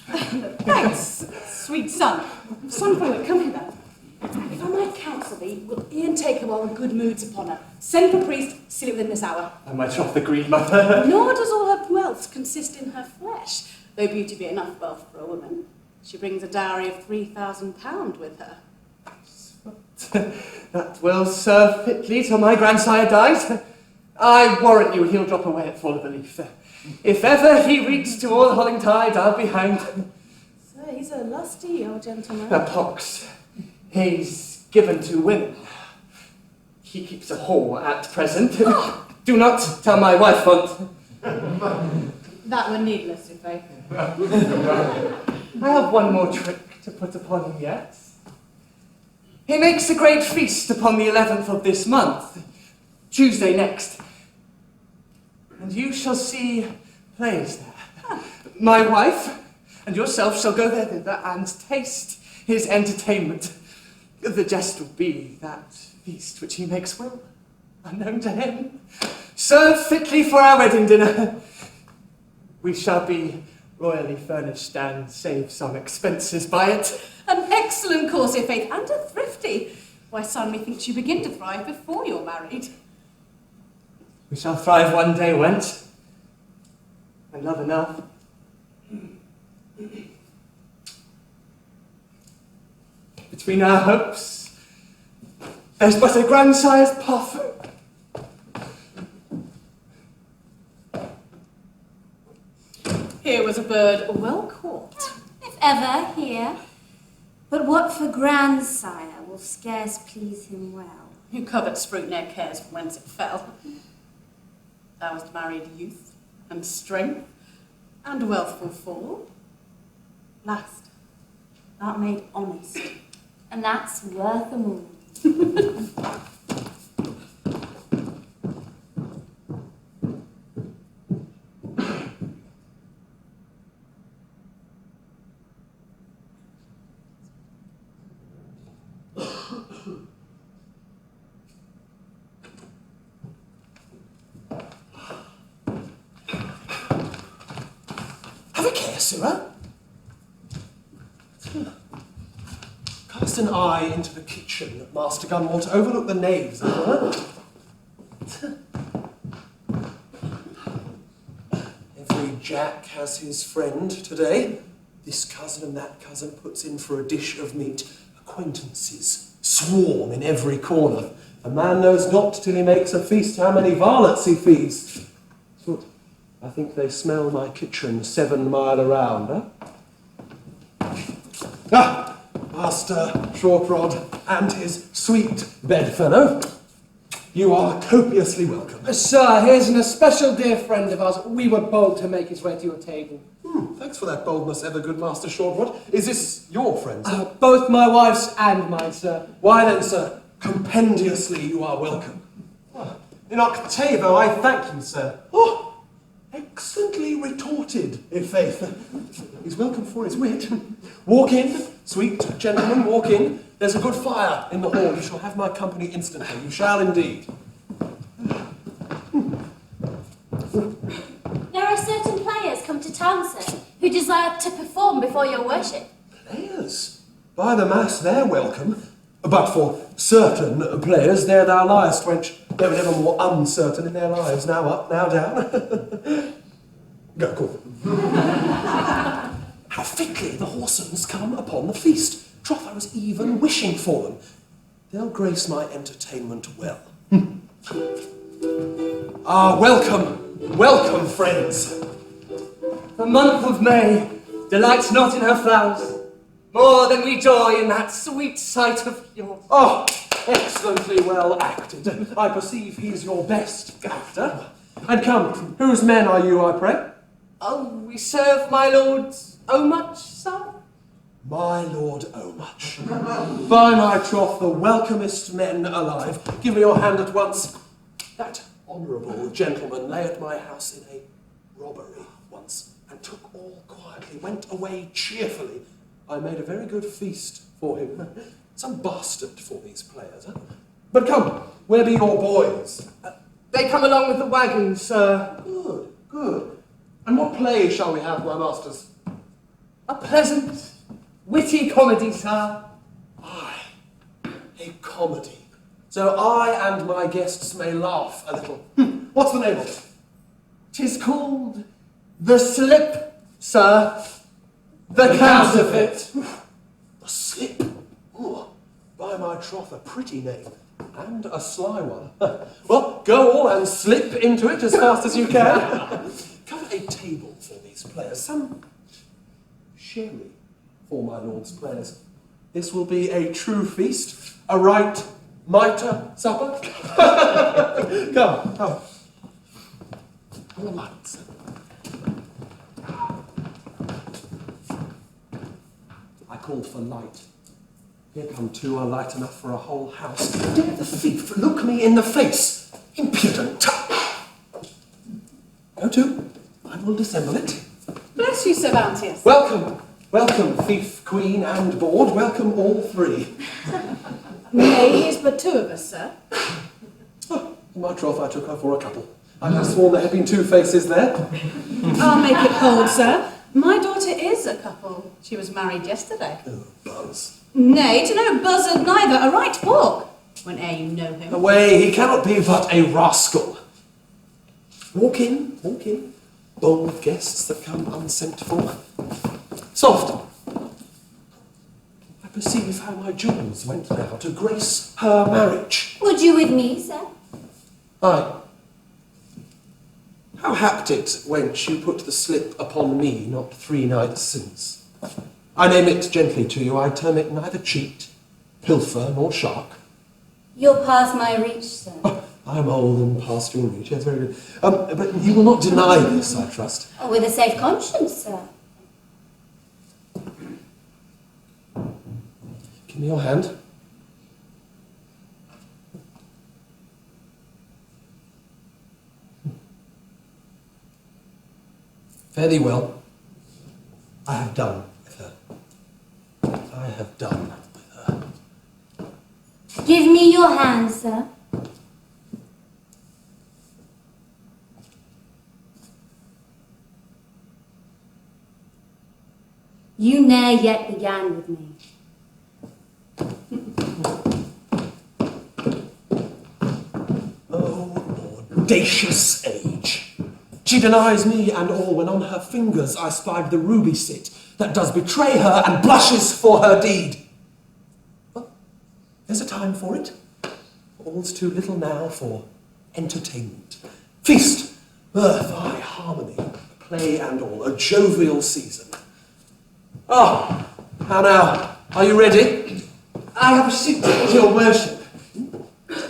Thanks, sweet son. Son forward, come hither. If I might counsel thee, will e'en take her while the good mood's upon her. Send for priest, seal it within this hour. I might troth agree, mother. Nor does all her wealth consist in her flesh, though beauty be enough wealth for a woman. She brings a dowry of £3,000 with her. That will serve fitly till my grandsire dies. I warrant you he'll drop away at fall of a leaf. If ever he reads to all Hollingtide, I'll be hanged. Sir, he's a lusty old gentleman. A pox. He's given to women. He keeps a whore at present. Do not tell my wife on't. That were needless, if I... I have one more trick to put upon him yet. He makes a great feast upon the 11th of this month, Tuesday next. And you shall see plays there. My wife and yourself shall go thither and taste his entertainment. The jest will be that feast which he makes well, unknown to him, served fitly for our wedding dinner. We shall be royally furnished and save some expenses by it. An excellent course, your faith, and a thrifty. Why, son, methinks you begin to thrive before you're married. We shall thrive one day, wench. And love enough. Between our hopes, there's but a grandsire's puff. Here was a bird well caught. If ever here. But what for grandsire will scarce please him well. Who covets fruit ne'er cares from whence it fell. Thou hast married youth and strength and wealthful fall. Last, thou made honest. And that's worth them all. Have a care, sirrah. Cast an eye into the kitchen, Master Gunwale, to overlook the knaves of the Every Jack has his friend today. This cousin and that cousin puts in for a dish of meat. Acquaintances swarm in every corner. A man knows not till he makes a feast how many varlets he feeds. But I think they smell my kitchen 7 mile around, Ah, Master Shortrod and his sweet bedfellow. You are copiously welcome. Sir, here's an especial dear friend of ours. We were bold to make his way to your table. Thanks for that boldness, ever good Master Shortrod. Is this your friend, sir? Both my wife's and mine, sir. Why then, sir, compendiously you are welcome. In octavo, I thank you, sir. Oh, excellently retorted, i' faith. He's welcome for his wit. Walk in, sweet gentlemen, walk in. There's a good fire in the hall. You shall have my company instantly. You shall indeed. There are certain players come to town, sir, who desire to perform before your worship. Players? By the mass, they're welcome. But for certain players, there thou liest, wench. They were never more uncertain in their lives. Now up, now down. Go, call them. How fitly the Horsens come upon the feast. Troth, I was even wishing for them. They'll grace my entertainment well. Welcome, welcome, friends. The month of May delights not in her flowers, more than we joy in that sweet sight of yours. Oh, excellently well acted. I perceive he's your best actor. And come, whose men are you, I pray? Oh, we serve my lords much, sir? My lord Omuch. By my troth, the welcomest men alive. Give me your hand at once. That honourable gentleman lay at my house in a robbery once, and took all quietly, went away cheerfully. I made a very good feast for him. Some bastard for these players, huh? But come, where be your boys? They come along with the wagon, sir. Good, good. And what play shall we have, my masters? A pleasant, witty comedy, sir. Aye, a comedy. So I and my guests may laugh a little. What's the name of it? 'Tis called The Slip, sir. The Counterfeit. The Slip? Ooh, by my troth, a pretty name. And a sly one. Well, go all and slip into it as fast as you can. Cover a table for these players. Some sherry for my lord's players. This will be a true feast, a right mitre supper. Come, come. All lights. I called for light. Here come two are light enough for a whole house. Dare the thief look me in the face? Impudent! Go to. I will dissemble it. Bless you, Sir Bounteous. Welcome, welcome, thief, queen, and board. Welcome all three. Nay, it's but 2 of us, sir. Oh, in my troth, I took her for a couple. I could have sworn there had been 2 faces there. I'll make it hold, sir. My daughter is a couple. She was married yesterday. Oh, buzz. Nay, to no buzzard neither, a right hawk, whene'er you know him. Away, he cannot be but a rascal. Walk in, walk in. Bold guests that come unsent for. Soft. I perceive how my jewels went now to grace her marriage. Would you with me, sir? Aye. How happed it, wench, you put the slip upon me not 3 nights since? I name it gently to you, I term it neither cheat, pilfer, nor shark. You're past my reach, sir. I am old and past your reach, yes, very good. But you will not deny this, I trust. Oh, with a safe conscience, sir. Give me your hand. Fare thee well. I have done with her. I have done with her. Give me your hand, sir. You ne'er yet began with me. Oh, audacious age. She denies me and all when on her fingers I spied the ruby sit that does betray her and blushes for her deed. Well, there's a time for it. All's too little now for entertainment. Feast, mirth, aye, harmony, play and all, a jovial season. Ah, how now? Are you ready? I have a suit to your worship.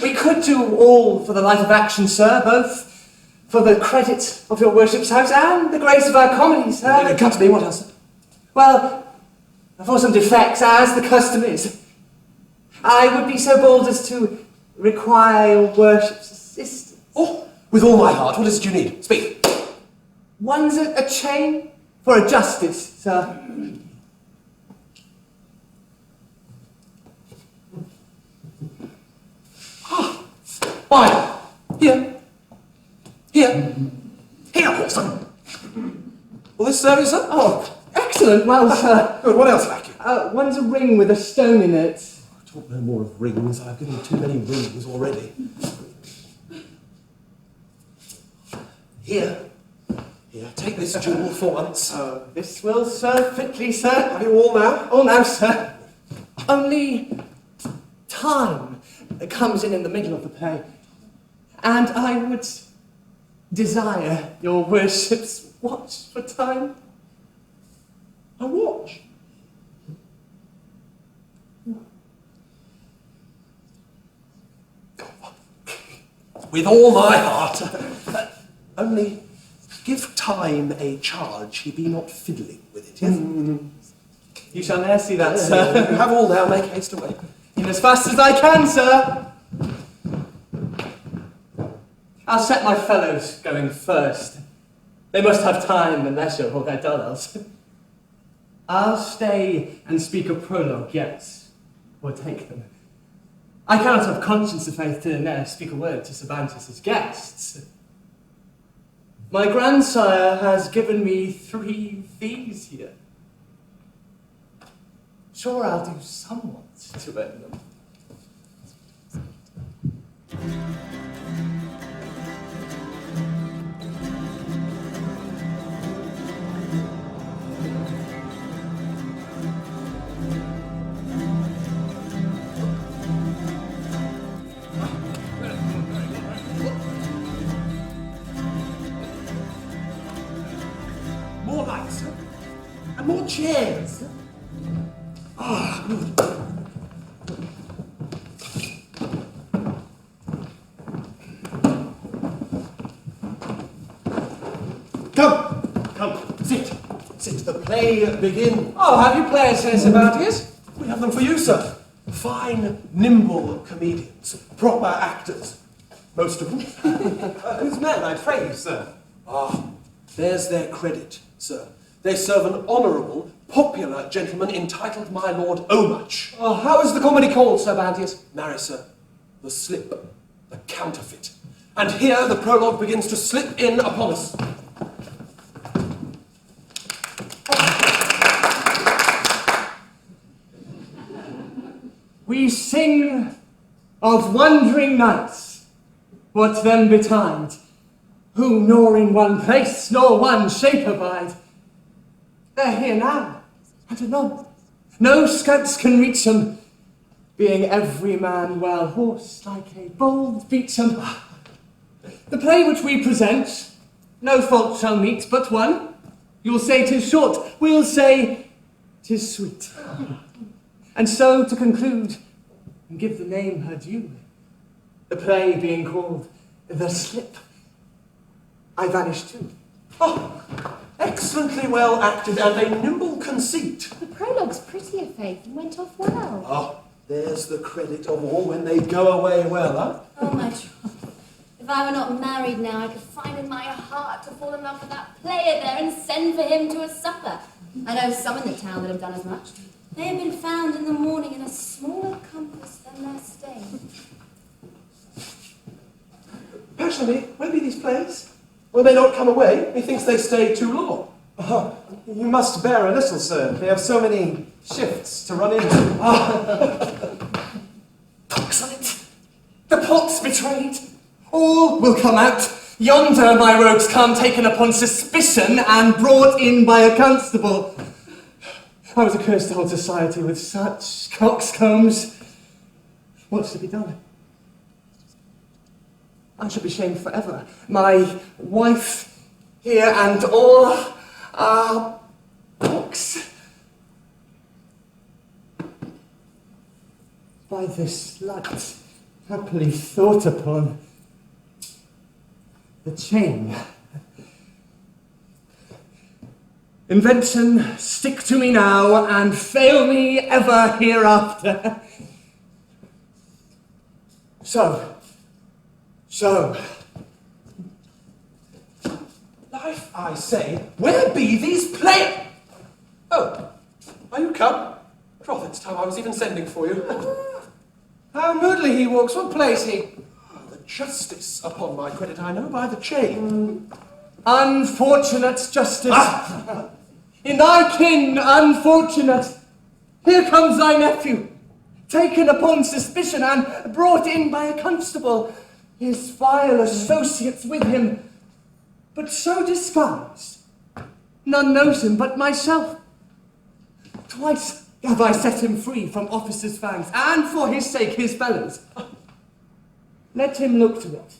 We could do all for the light of action, sir, both for the credit of your worship's house and the grace of our comedy, sir. Come to me, what else? Well, for some defects, as the custom is, I would be so bold as to require your worship's assistance. Oh, with all my heart, what is it you need? Speak. One's a chain for a justice, sir. Why? Here. Here, Watson. Will this serve you, sir? Oh, excellent. Well, sir. Good, what else lack you? One's a ring with a stone in it. Talk no more of rings. I've given you too many rings already. Here, take this jewel for once. This will serve fitly, sir. Have you all now? All now, sir. Only time comes in the middle of the play. And I would desire your worship's watch for time. A watch? With all my heart. Only give time a charge, he be not fiddling with it, yes? You shall ne'er see that, sir. You have all now, make haste away. In as fast as I can, sir. I'll set my fellows going first. They must have time and leisure, or they're dull else. I'll stay and speak a prologue, yes, or take them. I cannot have conscience of faith to ne'er speak a word to Sir Bounteous's guests. My grandsire has given me 3 fees here. Sure, I'll do somewhat to earn them. More lights, sir. And more chairs. Ah, good. Come, sit. The play begin. Oh, have you players here, Sir Bounteous? We have them for you, sir. Fine, nimble comedians, proper actors. Most of them. Whose men, I pray you, sir? Ah, there's their credit, sir. They serve an honourable, popular gentleman entitled my Lord Omuch. Oh, how is the comedy called, Sir Bounteous? Marry, sir, the slip, the counterfeit. And here the prologue begins to slip in upon us. We sing of wandering knights, what them betide, who nor in one place nor one shape abide. They're here now, and anon. No scouts can reach them, being every man well horsed like a bold beecham. The play which we present, no fault shall meet but one. You'll say 'tis short, we'll say 'tis sweet. And so, to conclude, and give the name her due, the play being called The Slip, I vanish too. Oh, excellently well acted and a nimble conceit. The prologue's pretty, a faith, and went off well. Oh, there's the credit of all when they go away well, huh? Oh, my troth. If I were not married now, I could find in my heart to fall in love with that player there and send for him to a supper. I know some in the town that have done as much. They have been found in the morning in a smaller compass than their stay. Passionately, where be these plays? Will they not come away? Methinks they stay too long. Oh, you must bear a little, sir. They have so many shifts to run into. Excellent. The plot's betrayed. All will come out. Yonder my rogues come taken upon suspicion and brought in by a constable. I was accursed to hold society with such coxcombs. What's to be done? I shall be shamed forever. My wife here and all our books. By this light, happily thought upon, the chain. Invention, stick to me now and fail me ever hereafter. So, Life, I say, where be these play? Oh, are you come? Troth, it's time I was even sending for you. How moodily he walks. What plays he? The justice upon my credit, I know by the chain. unfortunate justice. In thy kin, unfortunate. Here comes thy nephew, taken upon suspicion and brought in by a constable, his vile associates with him, but so disguised, none knows him but myself. Twice have I set him free from officers' fangs, and for his sake his fellows. Let him look to it.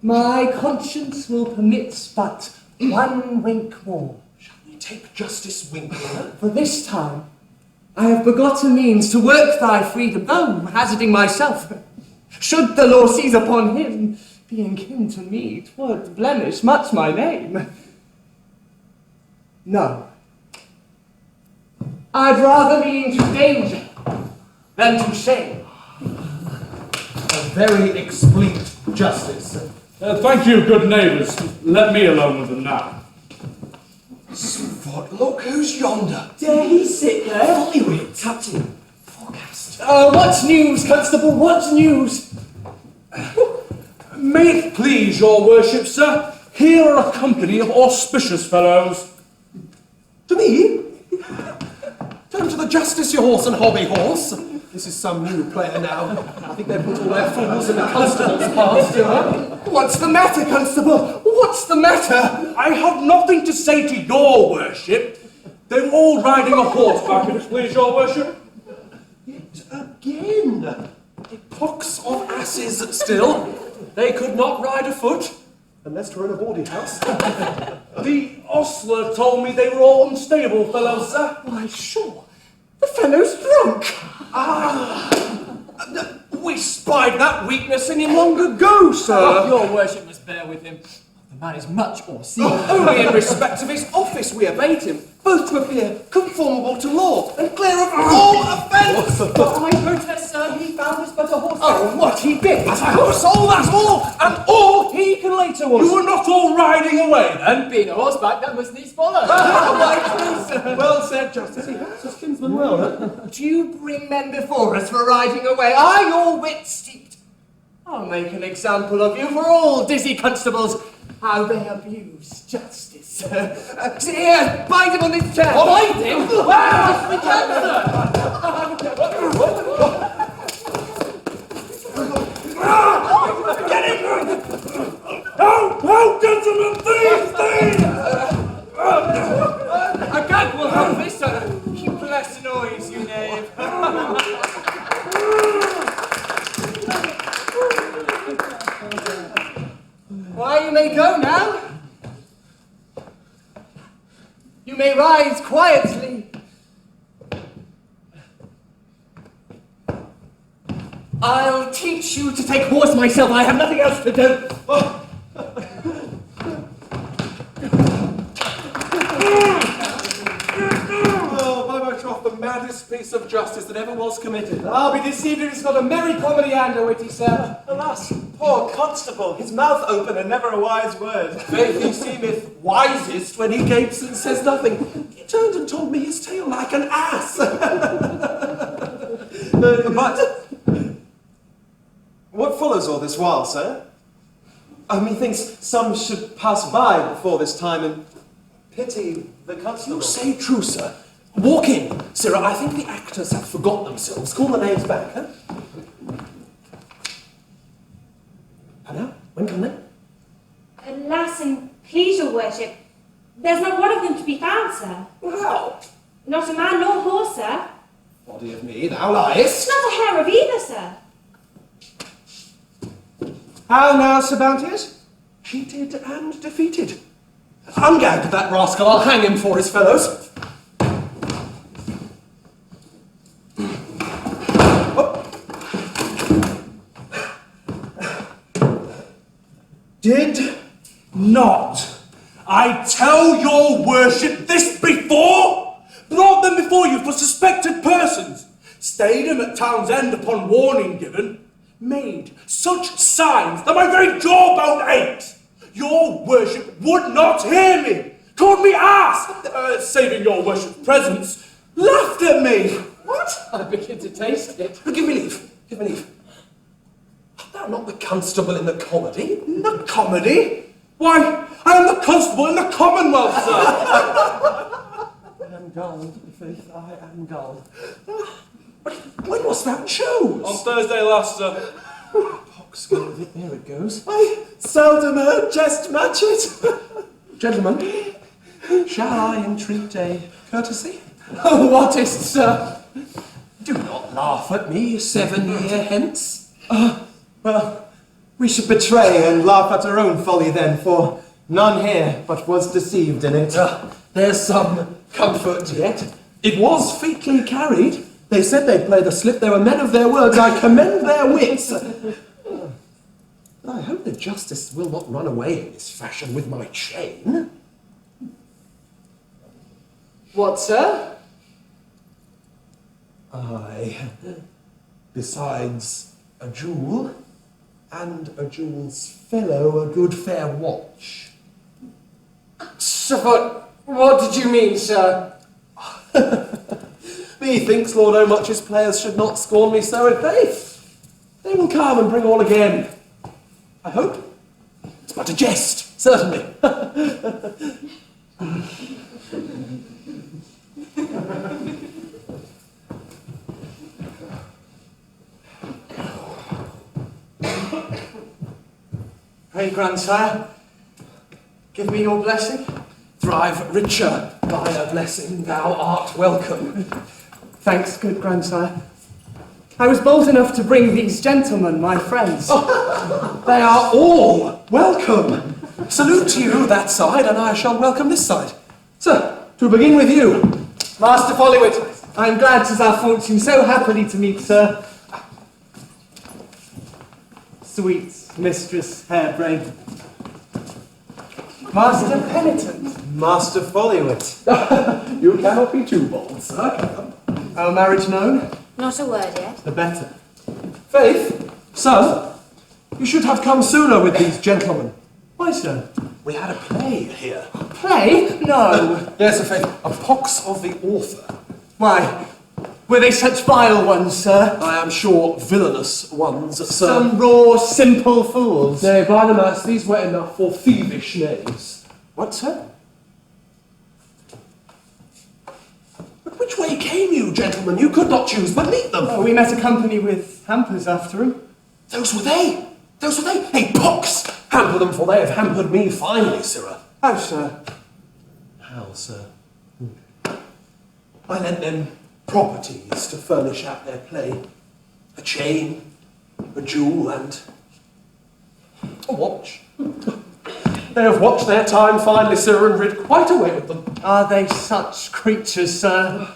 My conscience will permit but one wink more. Shall we take justice winking? For this time, I have begotten means to work thy freedom, though hazarding myself. Should the law seize upon him, being kin to me, 'twould blemish much my name. No. I'd rather be into danger than to shame. A very expleet justice. Thank you, good neighbours. Let me alone with them now. What? Look who's yonder. Dare he sit there? Folly with Captain Forecast. What news, Constable, what news? May it please your worship, sir, here are a company of auspicious fellows. To me? Turn to the justice, your horse and hobby horse. This is some new player now. I think they've put all their fools in the constable's past, you know. What's the matter, Constable? What's the matter? I have nothing to say to your worship. They were all riding a horseback, if it please your worship. Again. A pox of asses still. They could not ride afoot. Unless to run a boarding house. The ostler told me they were all unstable fellows, sir. Why, sure. The fellow's drunk. We spied that weakness in him long ago, sir. Your worship must bear with him. The man is much o'erseen. Only in respect of his office we abate him, both to appear conformable to law and clear of all offence. I protest, sir, he found us but a horse. Oh, what he did. That's all, and all he can lay to us. You were not all riding away then? Being a horseback, that must needs follow. Well said, Justice. He has his kinsman well, huh? Do you bring men before us for riding away? Are your wits steeped? I'll make an example of you for all dizzy constables. How they abuse justice. Here, bind him on this chair. Bind him? Yes, we can, sir. Get him! Oh, gentlemen, thieves! A gag will help this, sir. Keep less noise, you knave. Why, you may go now. You may rise quietly. I'll teach you to take horse myself. I have nothing else to do. Oh, by my troth, the maddest piece of justice that ever was committed. I'll be deceived if it's not a merry comedy and a witty, sir. Alas, poor constable, his mouth open and never a wise word. Faith, he seemeth wisest when he gapes and says nothing. He turned and told me his tale like an ass. But what follows all this while, sir? Methinks some should pass by before this time and pity the constable. You say true, sir. Walk in. Sirrah, I think the actors have forgot themselves. Call the names back, huh? And now? them, can they? Alas, and please your worship, there's not one of them to be found, sir. Well, Not a man nor horse, sir. body of me, thou liest. Not a hair of either, sir. How now, Sir Bounteous? Cheated and defeated. Ungag that rascal, I'll hang him for his fellows. Did not I tell your worship this before? Brought them before you for suspected persons, stayed them at town's end upon warning given, made such signs that my very jawbone ached. Your worship would not hear me, called me ass, saving your worship's presence, laughed at me. What? I begin to taste it. Give me leave. Give me leave. Art thou not the constable in the comedy? In the comedy? Why, I am the constable in the Commonwealth, sir. I am gone, faith, I am gone. When wast thou chose? On Thursday last, sir. Pox go with it, there it goes. I seldom heard jest match it. Gentlemen, shall I entreat a courtesy? Oh, what is it, sir? Do not laugh at me 7 year hence. Well, we should betray and laugh at our own folly then, for none here but was deceived in it. There's some comfort yet. It was featly carried. They said they'd play the slip. They were men of their words. I commend their wits. I hope the justice will not run away in this fashion with my chain. What, sir? Aye. Besides a jewel, and a jewel's fellow, a good fair watch. So what did you mean, sir? Methinks Lord O'Much's players should not scorn me so in faith. They will come and bring all again. I hope. It's but a jest, certainly. Pray, grandsire, give me your blessing. Thrive richer by a blessing, thou art welcome. Thanks, good grandsire. I was bold enough to bring these gentlemen, my friends. Oh, they are all welcome. Salute to you that side, and I shall welcome this side. Sir, to begin with you. Master Follywit, I am glad 'tis our fortune so happily to meet, sir. Sweet Mistress Harebrain. Master Penitent. Master Follywit. You cannot be too bold, sir. Our marriage known? Not a word yet. The better. Faith, son, you should have come sooner with these gentlemen. Why, sir? We had a play here. Play? No. Yes, Faith, a pox of the author. Why, were they such vile ones, sir? I am sure villainous ones, sir. Some raw, simple fools. Nay, by the mass, these were enough for thievish knaves. What, sir? But which way came you, gentlemen? You could not choose but meet them. Oh, we met a company with hampers after him. Those were they. Those were they. Hey, pox! Hamper them, for they have hampered me finely, sirrah. How, sir? How, sir? I lent them properties to furnish out their play. A chain, a jewel, and a watch. They have watched their time finely, sir, and rid quite away with them. Are they such creatures, sir?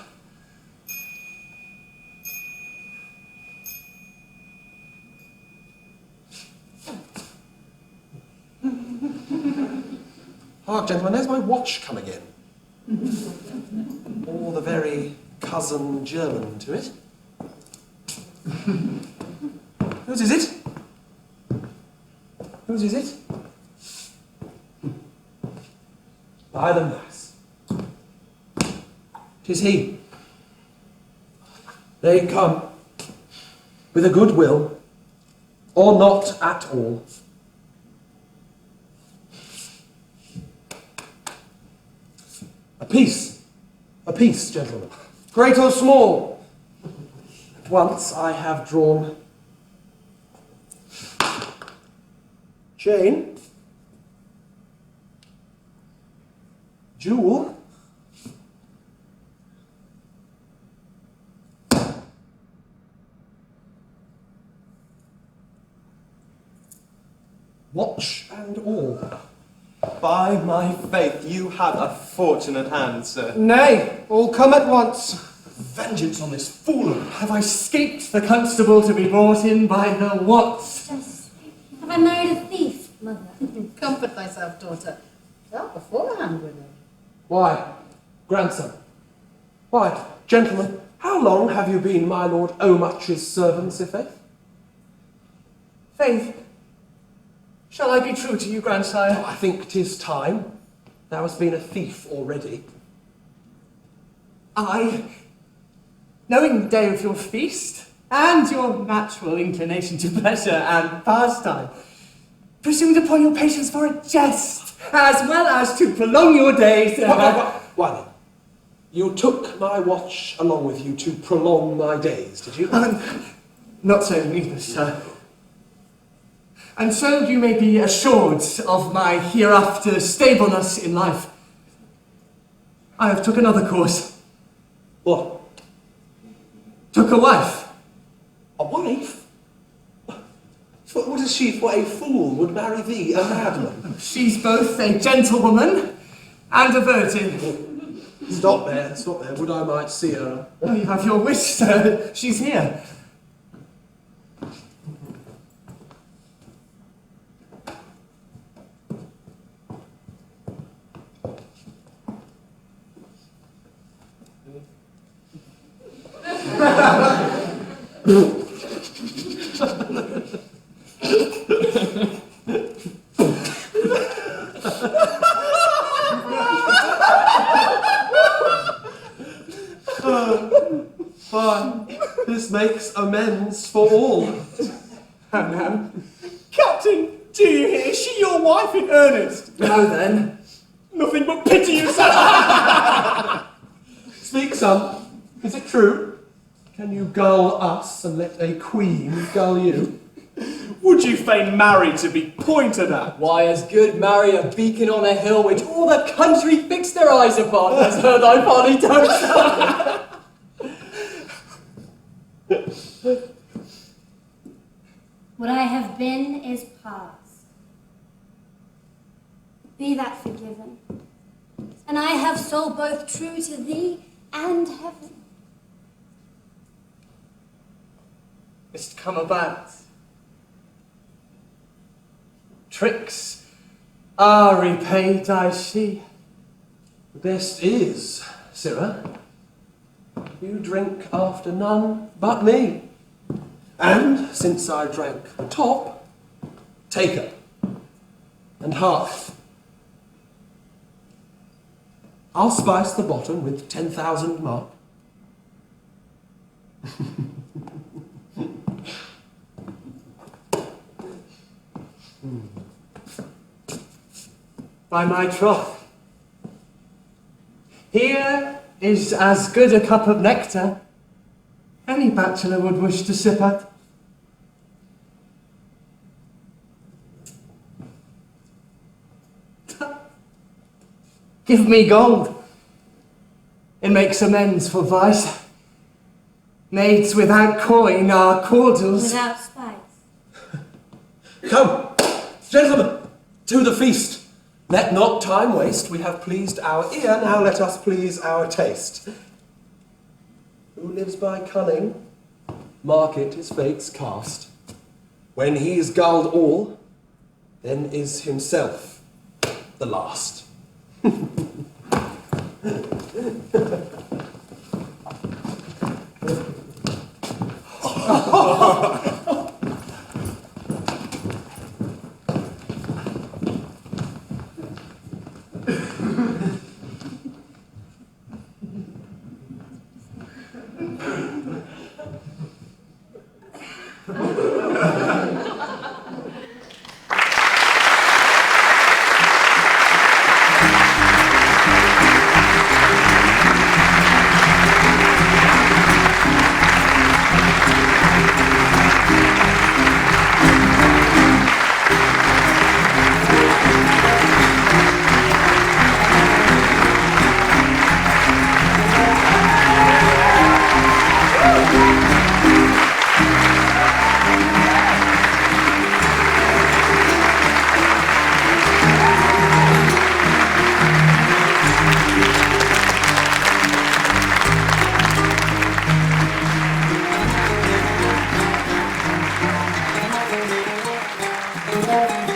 Hark, gentlemen, there's my watch come again. Or the very cousin German to it. Whose is it? Whose is it? By the mass. 'Tis he. They come with a good will, or not at all. A peace, gentlemen. Great or small? At once I have drawn Jane? Jewel? Watch and all. By my faith, you have a fortunate hand, sir. Nay, all come at once. Vengeance on this fool! Have I escaped the constable to be brought in by the Watts? Just, have I married a thief, mother? Comfort thyself, daughter. Tell beforehand with it. Why, grandson? Why, gentlemen, how long have you been my Lord Omuch's servants, i'faith? Faith, shall I be true to you, grandsire? I think 'tis time. Thou hast been a thief already. I, knowing the day of your feast, and your natural inclination to pleasure and pastime, presumed upon your patience for a jest, as well as to prolong your days. Why then? You took my watch along with you to prolong my days, did you? Not so neither, sir. And so you may be assured of my hereafter stableness in life. I have took another course. What? Took a wife. A wife? What is she for a fool would marry thee, a madman? She's both a gentlewoman and a virgin. Stop there, stop there. Would I might see her? Oh, you have your wish, sir. She's here. Fine. This makes amends for all. How now? Captain, do you hear? Is she your wife in earnest? Now then. Nothing but pity you, sir. Speak, son. Is it true? Can you gull us and let a queen gull you? Would you fain marry to be pointed at? Why, as good marry a beacon on a hill which all the country fix their eyes upon, as heard thy folly don't. What I have been is past. Be that forgiven. And I have soul both true to thee and heaven. It's come about. Tricks are repaid, I see. The best is, sirrah, you drink after none but me. And, since I drank the top, take her. And hark, I'll spice the bottom with 10,000 mark. By my troth, here is as good a cup of nectar any bachelor would wish to sip at. Give me gold. It makes amends for vice. Maids without coin are cordials. Without spice. Come, gentlemen, to the feast. Let not time waste. We have pleased our ear, now let us please our taste. Who lives by cunning, mark it his fate's cast. When he's gulled all, then is himself the last. Thank you.